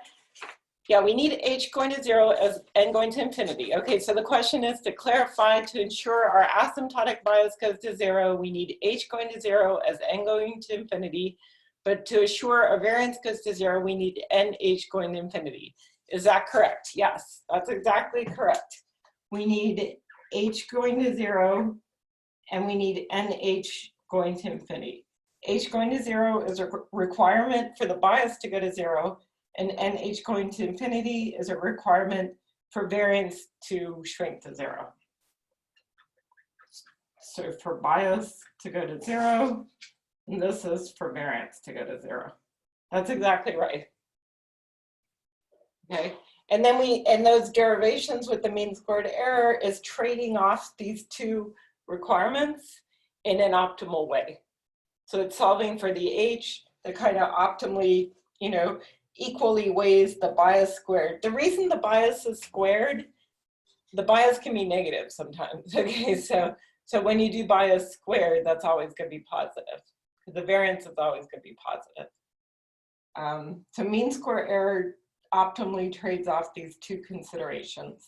Speaker 1: yeah, we need h going to 0 as n going to infinity. Okay, so the question is to clarify, to ensure our asymptotic bias goes to 0, we need h going to 0 as n going to infinity. But to assure our variance goes to 0, we need nh going to infinity. Is that correct? Yes, that's exactly correct. We need h going to 0 and we need nh going to infinity. H going to 0 is a requirement for the bias to go to 0, and nh going to infinity is a requirement for variance to shrink to 0. So for bias to go to 0, and this is for variance to go to 0. That's exactly right. Okay, and then those derivations with the mean squared error is trading off these two requirements in an optimal way. So it's solving for the h that kind of optimally, equally weighs the bias squared. The reason the bias is squared, the bias can be negative sometimes. Okay, so when you do bias squared, that's always going to be positive. The variance is always going to be positive. So mean square error optimally trades off these two considerations.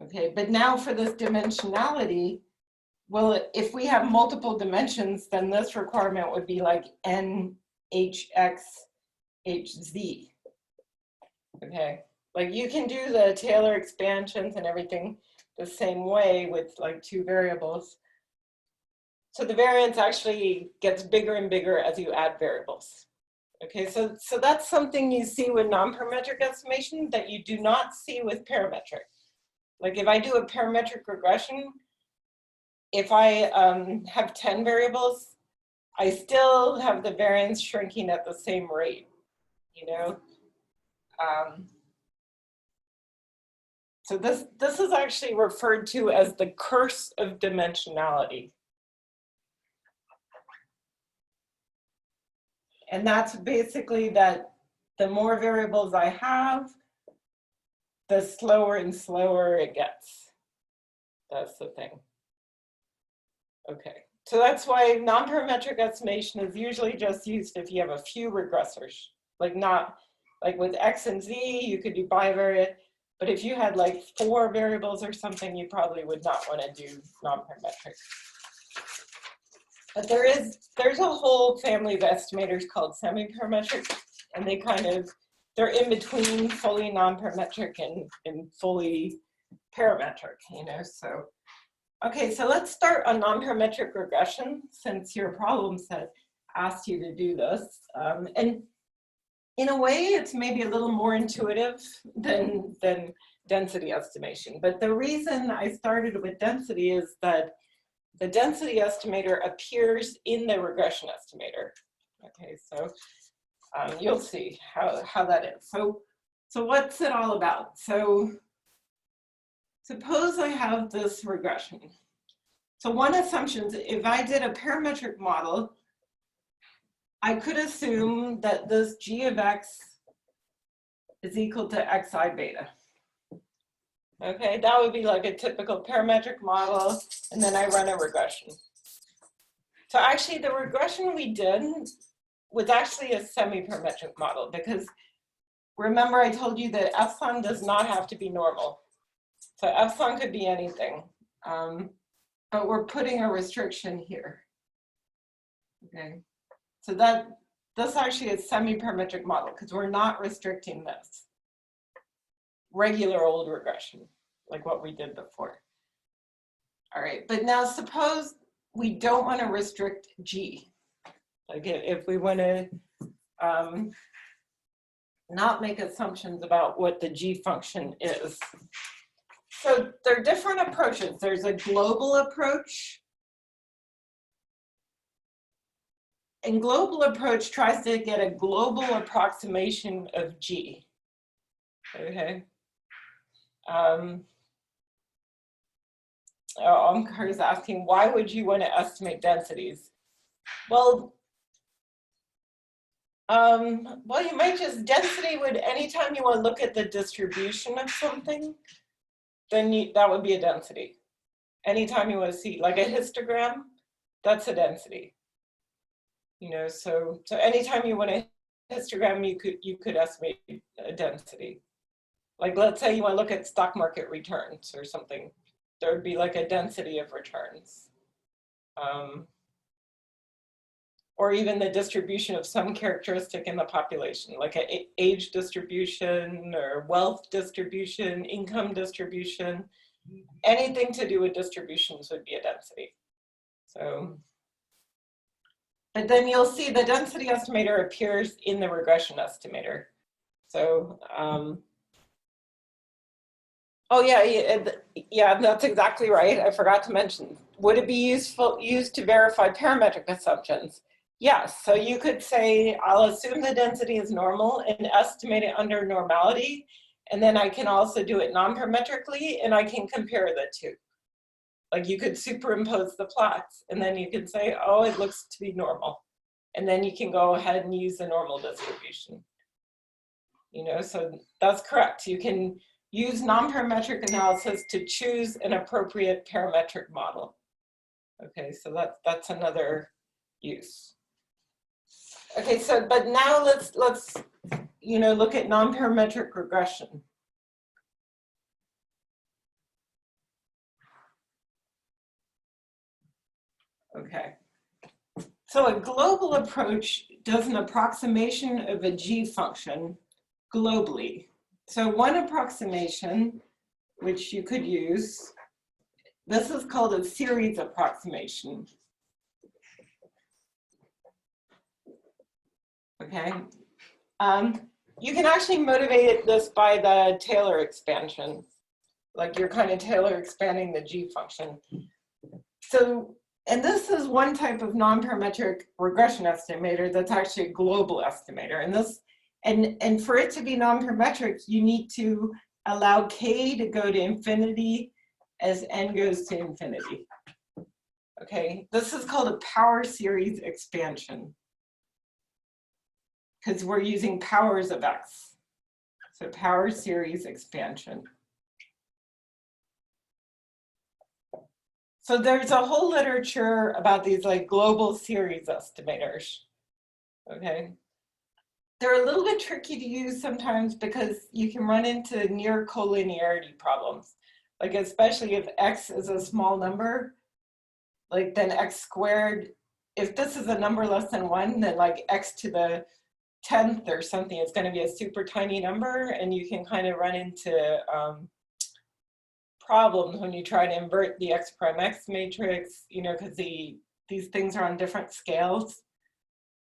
Speaker 1: Okay, but now for this dimensionality, well, if we have multiple dimensions, then this requirement would be like n h x h z. Okay, like you can do the Taylor expansions and everything the same way with like two variables. So the variance actually gets bigger and bigger as you add variables. Okay, so that's something you see with non-parametric estimation that you do not see with parametric. Like if I do a parametric regression, if I have 10 variables, I still have the variance shrinking at the same rate, So this is actually referred to as the curse of dimensionality. And that's basically that the more variables I have, the slower and slower it gets. That's the thing. Okay, so that's why non-parametric estimation is usually just used if you have a few regressors. Not like with x and z, you could do bivariate, but if you had like 4 variables or something, you probably would not want to do non-parametric. But there's a whole family of estimators called semi-parametric, and they're in between fully non-parametric and fully parametric, so. Okay, so let's start on non-parametric regression, since your problem set asked you to do this. And in a way, it's maybe a little more intuitive than density estimation. But the reason I started with density is that the density estimator appears in the regression estimator. Okay, so you'll see how that is. So what's it all about? So suppose I have this regression. So one assumption is if I did a parametric model, I could assume that this g of x is equal to xi beta. Okay, that would be like a typical parametric model, and then I run a regression. So actually the regression we did was actually a semi-parametric model, because remember I told you that epsilon does not have to be normal. So epsilon could be anything, but we're putting a restriction here. Okay, so this actually is semi-parametric model because we're not restricting this. Regular old regression, like what we did before. All right, but now suppose we don't want to restrict G. Like if we want to not make assumptions about what the G function is. So there are different approaches. There's a global approach. And global approach tries to get a global approximation of G. Okay. Omkar is asking, why would you want to estimate densities? Well, you might just, density would, anytime you want to look at the distribution of something, then that would be a density. Anytime you want to see, like a histogram, that's a density. You know, so anytime you want a histogram, you could estimate a density. Like let's say you want to look at stock market returns or something, there would be like a density of returns. Or even the distribution of some characteristic in the population, like an age distribution or wealth distribution, income distribution, anything to do with distributions would be a density. So, but then you'll see the density estimator appears in the regression estimator. So, oh yeah, that's exactly right. I forgot to mention. Would it be used to verify parametric assumptions? Yes. So you could say, I'll assume the density is normal and estimate it under normality, and then I can also do it non-parametrically, and I can compare the two. Like you could superimpose the plots, and then you can say, oh, it looks to be normal, and then you can go ahead and use the normal distribution. You know, so that's correct. You can use non-parametric analysis to choose an appropriate parametric model. Okay, so that's another use. Okay, so but now let's look at non-parametric regression. Okay, so a global approach does an approximation of a G function globally. So one approximation, which you could use, this is called a series approximation. Okay, you can actually motivate this by the Taylor expansion, like you're kind of Taylor expanding the G function. So, and this is one type of non-parametric regression estimator that's actually a global estimator. And this, and for it to be non-parametric, you need to allow K to go to infinity as N goes to infinity. Okay, this is called a power series expansion, because we're using powers of X. So power series expansion. So there's a whole literature about these like global series estimators. Okay. They're a little bit tricky to use sometimes because you can run into near collinearity problems. Like especially if X is a small number, like then X squared, if this is a number less than 1, then like X to the 10th or something, it's going to be a super tiny number, and you can kind of run into problems when you try to invert the X prime X matrix, you know, because these things are on different scales.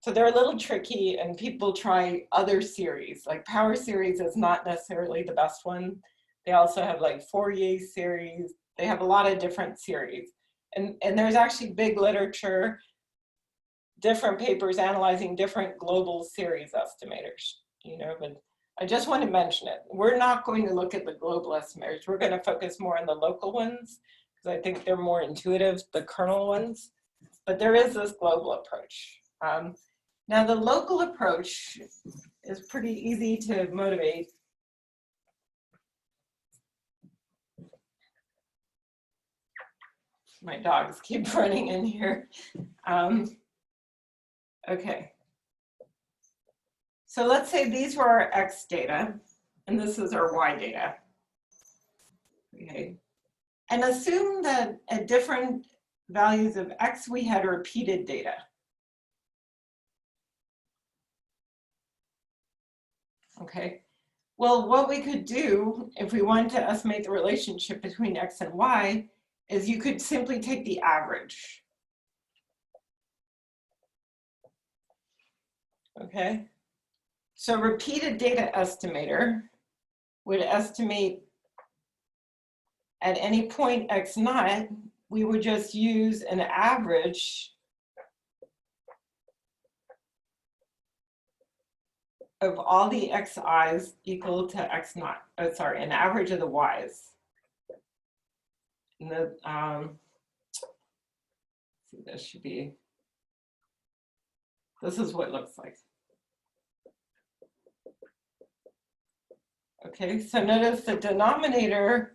Speaker 1: So they're a little tricky, and people try other series. Like power series is not necessarily the best one. They also have like Fourier series. They have a lot of different series. And there's actually big literature, different papers analyzing different global series estimators, you know, but I just want to mention it. We're not going to look at the global estimators. We're going to focus more on the local ones because I think they're more intuitive, the kernel ones, but there is this global approach. Now the local approach is pretty easy to motivate. My dogs keep running in here. Okay. So let's say these were our X data, and this is our Y data. Okay. And assume that at different values of X, we had repeated data. Okay. Well, what we could do if we wanted to estimate the relationship between X and Y is you could simply take the average. Okay. So repeated data estimator would estimate at any point X naught, we would just use an average of all the Xi's equal to X naught. Oh, sorry, an average of the Y's. And the, this should be, this is what it looks like. Okay, so notice the denominator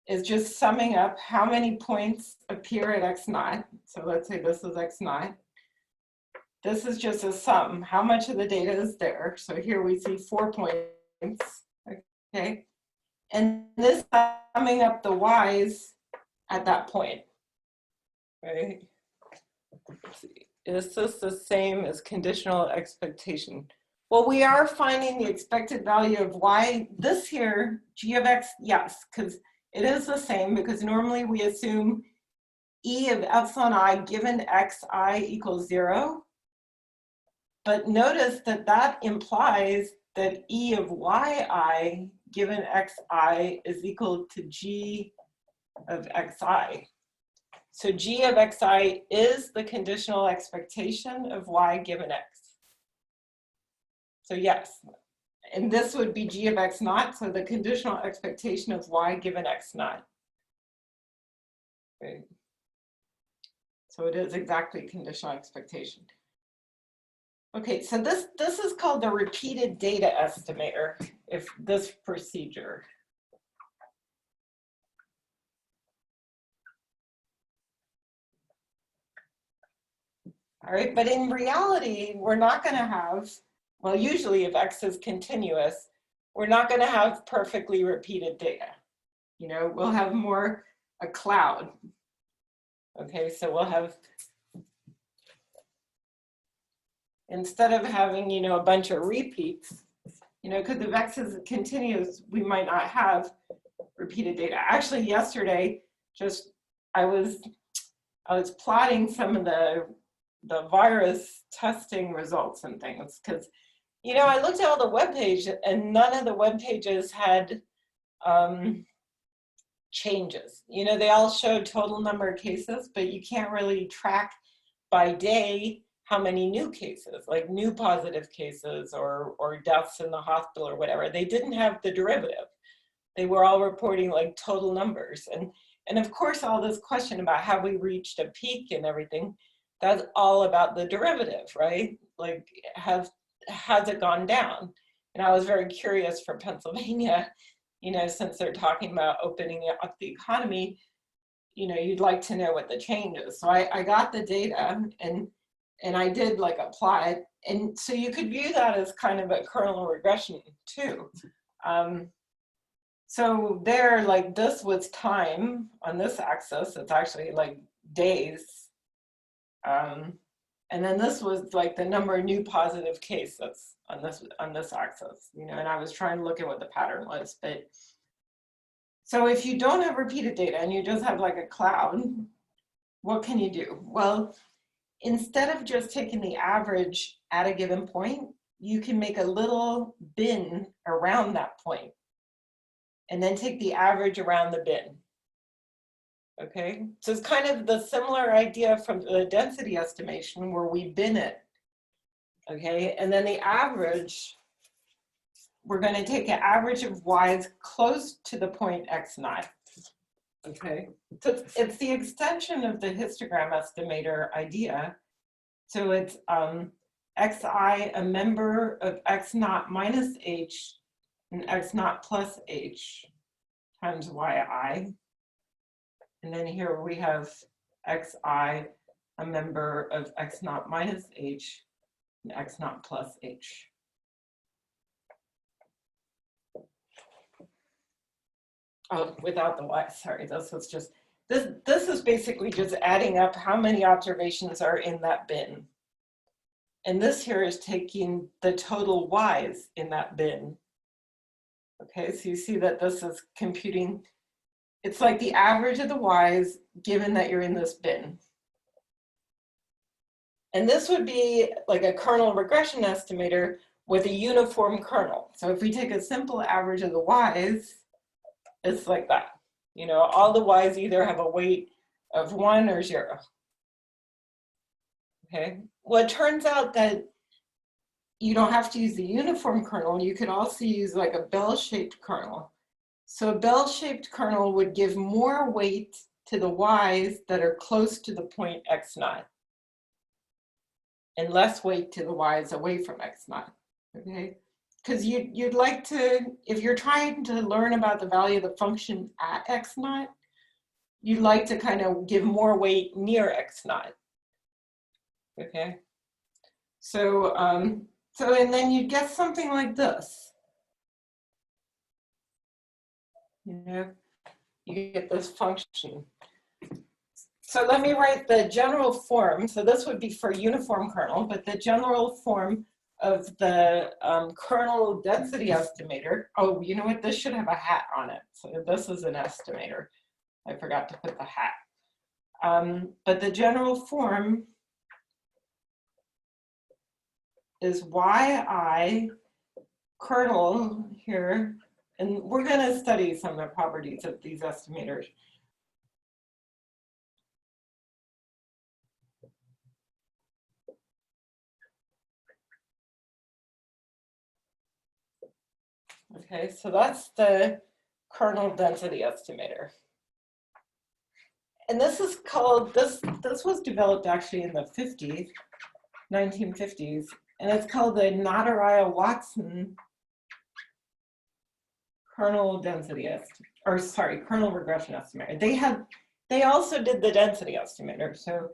Speaker 1: is just summing up how many points appear at X naught. So let's say this is X naught. This is just a sum. How much of the data is there? So here we see 4 points, okay? And this summing up the Y's at that point, right? Let's see. Is this the same as conditional expectation? Well, we are finding the expected value of Y. This here, G of X, yes, because it is the same, because normally we assume E of epsilon I given Xi equals 0. But notice that that implies that E of Yi given Xi is equal to G of Xi. So G of Xi is the conditional expectation of Y given X. So yes, and this would be G of X naught, so the conditional expectation of Y given X naught. Okay. So it is exactly conditional expectation. Okay, so this is called the repeated data estimator, if this procedure. All right, but in reality, we're not going to have, well, usually if X is continuous, we're not going to have perfectly repeated data. You know, we'll have more a cloud. Okay, so we'll have, instead of having, you know, a bunch of repeats, you know, because if X is continuous, we might not have repeated data. Actually, yesterday, just I was plotting some of the virus testing results and things, because, you know, I looked at all the web pages and none of the web pages had changes. You know, they all showed total number of cases, but you can't really track by day how many new cases, like new positive cases or deaths in the hospital or whatever. They didn't have the derivative. They were all reporting like total numbers. And of course, all this question about have we reached a peak and everything, that's all about the derivative, right? Like, has it gone down? And I was very curious for Pennsylvania, you know, since they're talking about opening up the economy, you know, you'd like to know what the change is. So I got the data and I did like apply it. And so you could view that as kind of a kernel regression too. So there, like this was time on this axis, it's actually like days. And then this was like the number of new positive cases on this axis, you know, and I was trying to look at what the pattern was. But so if you don't have repeated data and you just have like a cloud, what can you do? Well, instead of just taking the average at a given point, you can make a little bin around that point and then take the average around the bin. Okay, so it's kind of the similar idea from the density estimation where we bin it. Okay, and then the average, we're going to take an average of Y's close to the point X naught. Okay, so it's the extension of the histogram estimator idea. So it's Xi, a member of X naught minus H and X naught plus H times Yi. And then here we have xi, a member of x naught minus h, and x naught plus h. Oh, without the y, sorry, this was just, this is basically just adding up how many observations are in that bin. And this here is taking the total y's in that bin. Okay, so you see that this is computing, it's like the average of the y's given that you're in this bin. And this would be like a kernel regression estimator with a uniform kernel. So if we take a simple average of the y's, it's like that. You know, all the y's either have a weight of 1 or 0. Okay, well, it turns out that you don't have to use the uniform kernel. You could also use like a bell-shaped kernel. So a bell-shaped kernel would give more weight to the y's that are close to the point x naught, and less weight to the y's away from x naught. Okay, because you'd like to, if you're trying to learn about the value of the function at x naught, you'd like to kind of give more weight near x naught. Okay, so and then you get something like this. You know, you get this function. So let me write the general form. So this would be for uniform kernel, but the general form of the kernel density estimator. Oh, you know what? This should have a hat on it. So this is an estimator. I forgot to put the hat. But the general form is yi kernel here, and we're going to study some of the properties of these estimators. Okay, so that's the kernel density estimator. And this is called, this was developed actually in the 50s, 1950s, and it's called the Nadaraya-Watson kernel density kernel regression estimator. They also did the density estimator, so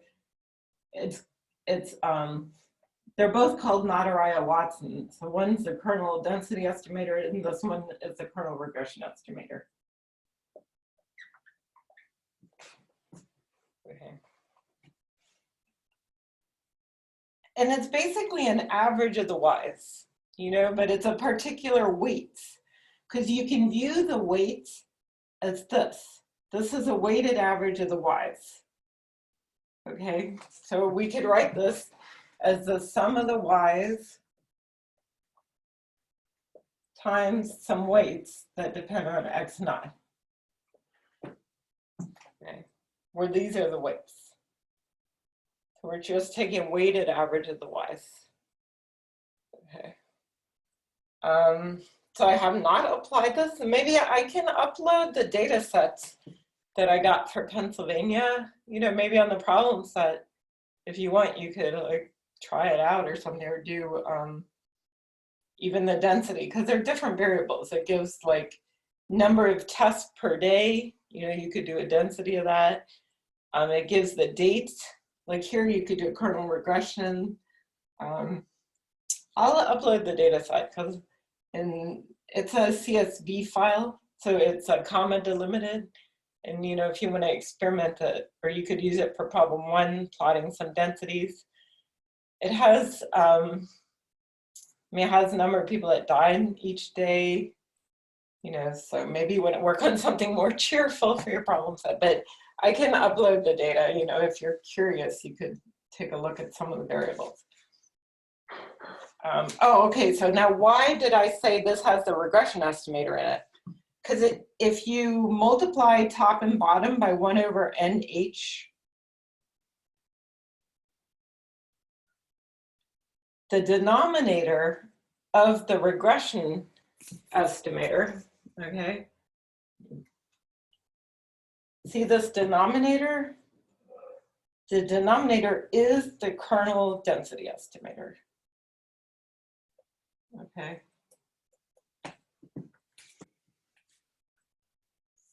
Speaker 1: they're both called Nadaraya-Watson. So one's the kernel density estimator, and this one is the kernel regression estimator. Okay. And it's basically an average of the y's, you know, but it's a particular weights, because you can view the weights as this. This is a weighted average of the y's. Okay, so we could write this as the sum of the y's times some weights that depend on x naught. Okay, where these are the weights. So we're just taking weighted average of the y's. Okay. So I have not applied this, and maybe I can upload the data sets that I got for Pennsylvania, you know, maybe on the problem set. If you want, you could like try it out or something, or do even the density, because they're different variables. It gives like number of tests per day, you know, you could do a density of that. It gives the dates, like here you could do a kernel regression. I'll upload the data set because it's a CSV file, so it's a comma delimited. And you know, if you want to experiment it, or you could use it for problem 1, plotting some densities. It has, it has a number of people that died each day, you know, so maybe you wouldn't work on something more cheerful for your problem set, but I can upload the data, you know, if you're curious, you could take a look at some of the variables. Oh, okay, so now why did I say this has the regression estimator in it? Because if you multiply top and bottom by 1 over NH, the denominator of the regression estimator, okay? See this denominator? The denominator is the kernel density estimator, okay?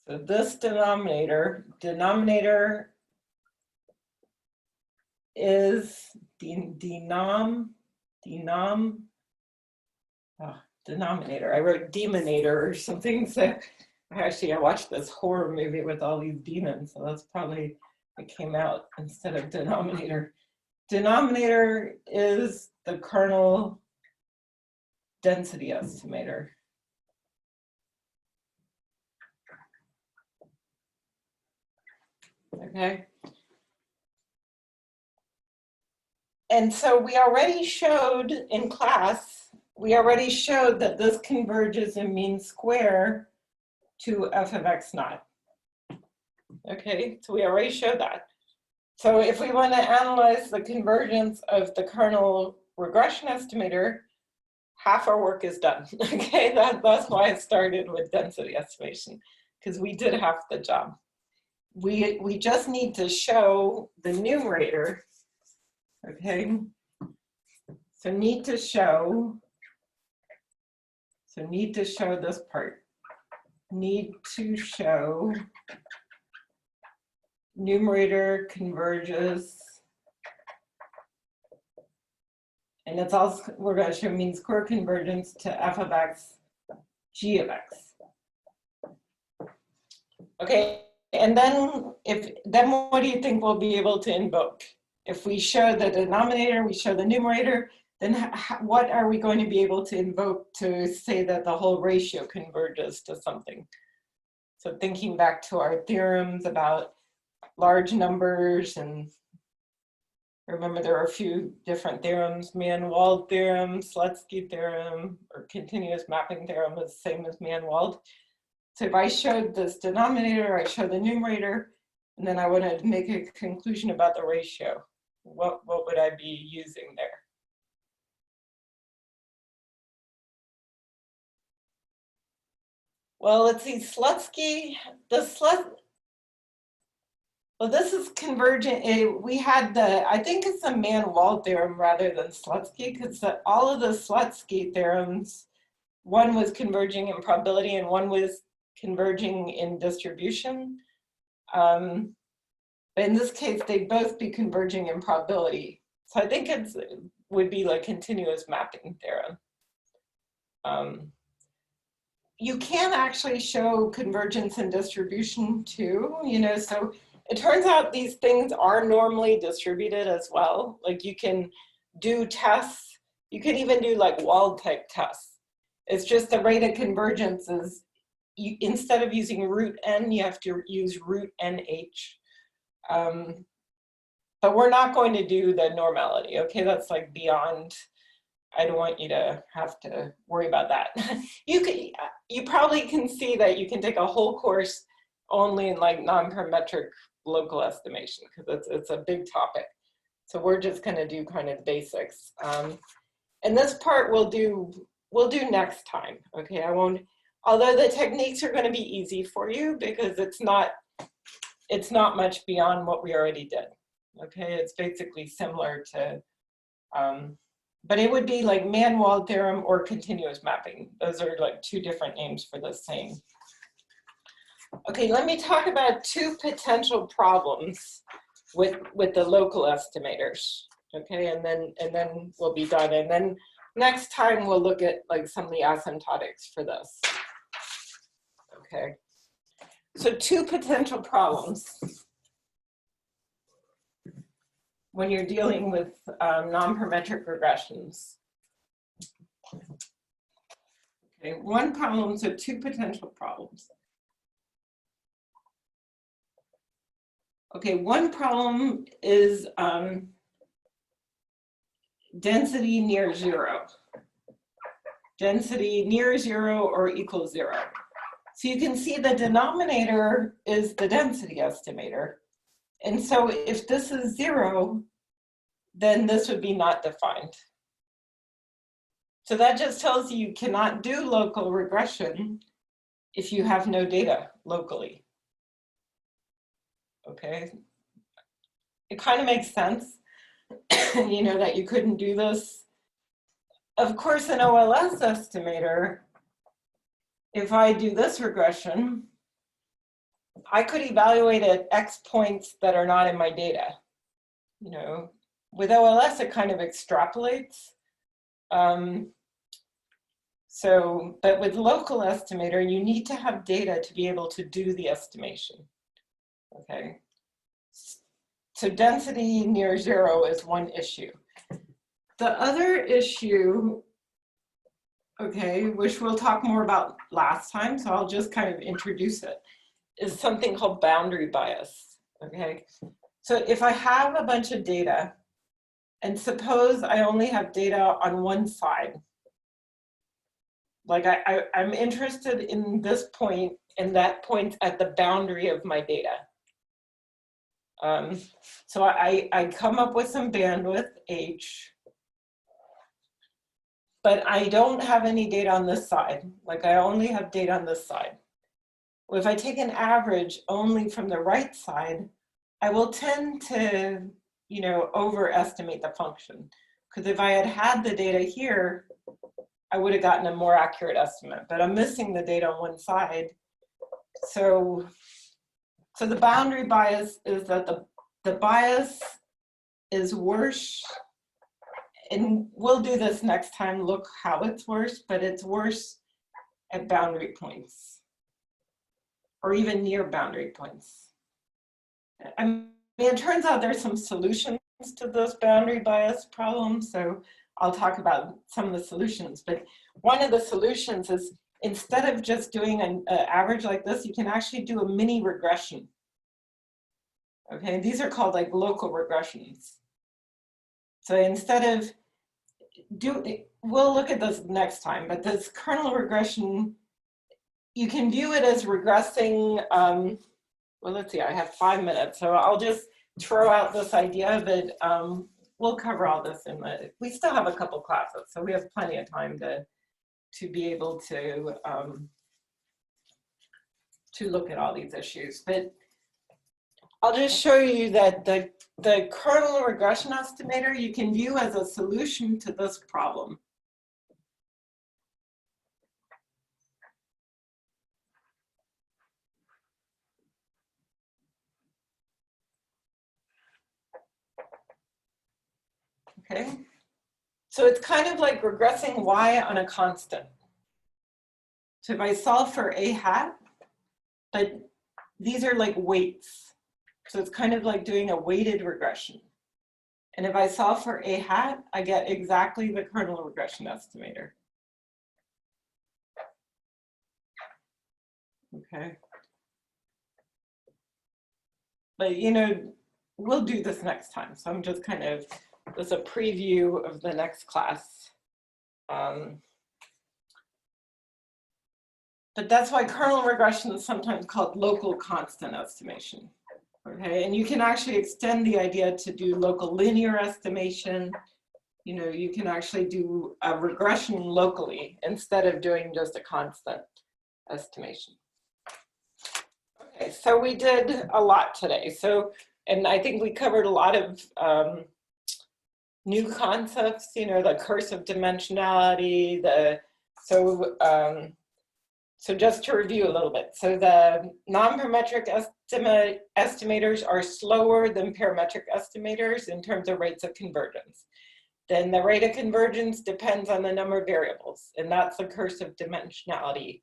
Speaker 1: So this denominator is denominator. I wrote demonator or something. So I watched this horror movie with all these demons, so that's probably it came out instead of denominator. Denominator is the kernel density estimator. Okay. And so we already showed in class, that this converges in mean square to f of x naught. Okay, so we already showed that. So if we want to analyze the convergence of the kernel regression estimator, half our work is done. Okay, that's why I started with density estimation, because we did half the job. We just need to show the numerator. Okay, so need to show this part. Need to show numerator converges, and it's also, we're going to show mean square convergence to f of x, g of x. Okay, and then what do you think we'll be able to invoke? If we show the denominator, we show the numerator, then what are we going to be able to invoke to say that the whole ratio converges to something? So thinking back to our theorems about large numbers, and remember there are a few different theorems, Mann-Wald theorem, Slutsky theorem, or continuous mapping theorem is the same as Mann-Wald. So if I showed this denominator, I show the numerator, and then I wanted to make a conclusion about the ratio, what would I be using there? Well, let's see, Slutsky, well, this is convergent. We had I think it's a Mann-Wald theorem rather than Slutsky, because all of the Slutsky theorems, one was converging in probability and one was converging in distribution. But in this case, they'd both be converging in probability. So I think it would be like continuous mapping theorem. You can actually show convergence in distribution too, so it turns out these things are normally distributed as well. Like you can do tests, you could even do like Wald type tests. It's just the rate of convergence is, instead of using root n, you have to use root nh. But we're not going to do the normality, okay? That's like beyond, I don't want you to have to worry about that. You probably can see that you can take a whole course only in like non-parametric local estimation, because it's a big topic. So we're just going to do kind of basics. And this part we'll do next time, okay? I won't, although the techniques are going to be easy for you because it's not much beyond what we already did, okay? It's basically similar to, but it would be like Mann-Wald theorem or continuous mapping. Those are like two different names for the same. Okay, let me talk about two potential problems with the local estimators. Okay, and then we'll be done. And then next time we'll look at like some of the asymptotics for this. Okay, so two potential problems when you're dealing with non-parametric regressions. Okay, one problem, so two potential problems. Okay, one problem is density near zero. Density near zero or equals zero. So you can see the denominator is the density estimator. And so if this is zero, then this would be not defined. So that just tells you cannot do local regression if you have no data locally. Okay, it kind of makes sense, that you couldn't do this. Of course, an OLS estimator, if I do this regression, I could evaluate at X points that are not in my data. with OLS, it kind of extrapolates. But with local estimator, you need to have data to be able to do the estimation, okay? So density near zero is one issue. The other issue, okay, which we'll talk more about last time, so I'll just kind of introduce it, is something called boundary bias, okay? So if I have a bunch of data, and suppose I only have data on one side, like I'm interested in this point, and that point at the boundary of my data. So I come up with some bandwidth, H, but I don't have any data on this side. Like I only have data on this side. Well, if I take an average only from the right side, I will tend to, you know, overestimate the function. Because if I had had the data here, I would have gotten a more accurate estimate, but I'm missing the data on one side. So the boundary bias is that the bias is worse, and we'll do this next time, look how it's worse, but it's worse at boundary points, or even near boundary points. I mean, it turns out there's some solutions to those boundary bias problems, so I'll talk about some of the solutions, but one of the solutions is instead of just doing an average like this, you can actually do a mini regression. Okay, these are called like local regressions. So instead of we'll look at this next time, but this kernel regression, you can view it as regressing, well, let's see, I have 5 minutes, so I'll just throw out this idea that we'll cover all this we still have a couple classes, so we have plenty of time to be able to look at all these issues. But I'll just show you that the kernel regression estimator you can view as a solution to this problem. Okay, so it's kind of like regressing y on a constant. So if I solve for a hat, but these are like weights. So it's kind of like doing a weighted regression. And if I solve for a hat, I get exactly the kernel regression estimator. Okay. But you know, we'll do this next time. So I'm just kind of, this is a preview of the next class. But that's why kernel regression is sometimes called local constant estimation. Okay, and you can actually extend the idea to do local linear estimation. You know, you can actually do a regression locally instead of doing just a constant estimation. Okay, so we did a lot today. So, and I think we covered a lot of new concepts, you know, the curse of dimensionality, so just to review a little bit. So the non-parametric estimators are slower than parametric estimators in terms of rates of convergence. Then the rate of convergence depends on the number of variables, and that's the curse of dimensionality.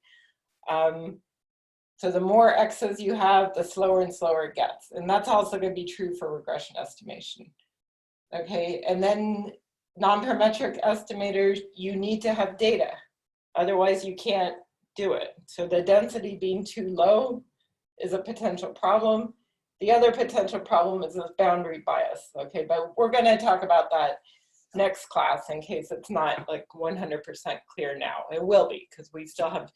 Speaker 1: So the more X's you have, the slower and slower it gets. And that's also going to be true for regression estimation. Okay, and then non-parametric estimators, you need to have data. Otherwise you can't do it. So the density being too low is a potential problem. The other potential problem is this boundary bias. Okay, but we're going to talk about that next class in case it's not like 100% clear now. It will be, because we still have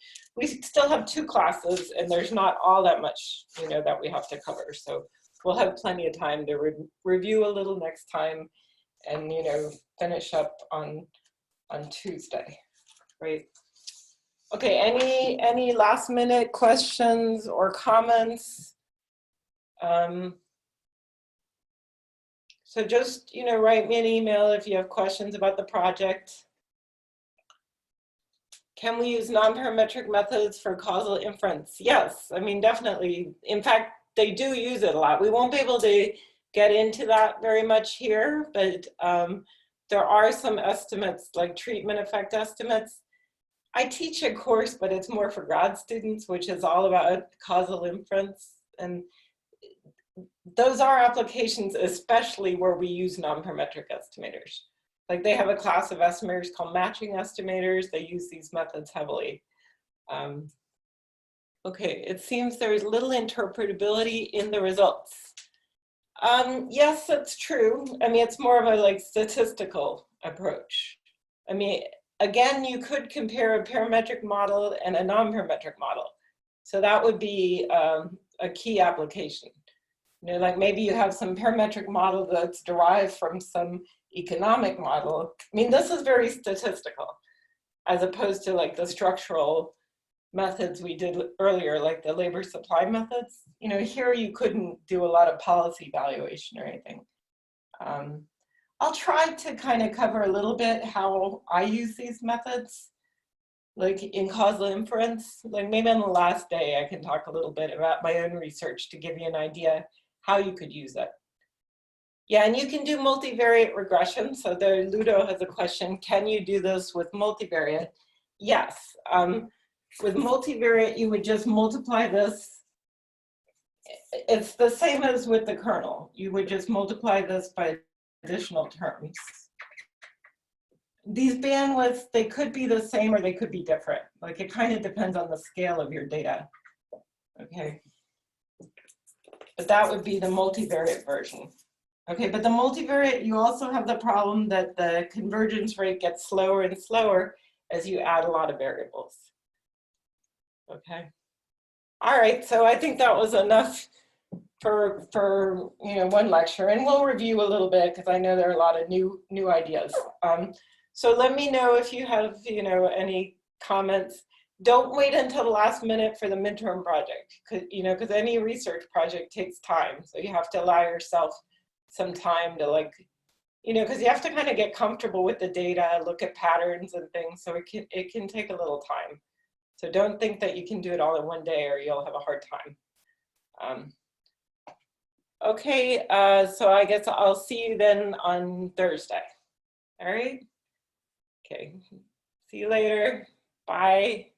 Speaker 1: 2 classes and there's not all that much, you know, that we have to cover. So we'll have plenty of time to review a little next time and, you know, finish up on Tuesday, right? Okay, any last minute questions or comments? So just, you know, write me an email if you have questions about the project. Can we use non-parametric methods for causal inference? Yes, I mean, definitely. In fact, they do use it a lot. We won't be able to get into that very much here, but there are some estimates, like treatment effect estimates. I teach a course, but it's more for grad students, which is all about causal inference. And those are applications, especially where we use non-parametric estimators. Like they have a class of estimators called matching estimators. They use these methods heavily. Okay, it seems there is little interpretability in the results. Yes, that's true. I mean, it's more of a like statistical approach. I mean, again, you could compare a parametric model and a non-parametric model. So that would be a key application. You know, like maybe you have some parametric model that's derived from some economic model. I mean, this is very statistical, as opposed to like the structural methods we did earlier, like the labor supply methods. You know, here you couldn't do a lot of policy evaluation or anything. I'll try to kind of cover a little bit how I use these methods, like in causal inference. Like maybe on the last day, I can talk a little bit about my own research to give you an idea how you could use it. Yeah, and you can do multivariate regression. So there, Ludo has a question, can you do this with multivariate? Yes. With multivariate, you would just multiply this. It's the same as with the kernel. You would just multiply this by additional terms. These bandwidths, they could be the same or they could be different. Like it kind of depends on the scale of your data. Okay. But that would be the multivariate version. Okay, but the multivariate, you also have the problem that the convergence rate gets slower and slower as you add a lot of variables. Okay. All right, so I think that was enough for one lecture, and we'll review a little bit because I know there are a lot of new ideas. So let me know if you have any comments. Don't wait until the last minute for the midterm project, because any research project takes time, so you have to allow yourself some time to because you have to kind of get comfortable with the data, look at patterns and things, so it can take a little time. So don't think that you can do it all in one day or you'll have a hard time. Okay, so I guess I'll see you then on Thursday. All right? Okay, see you later. Bye.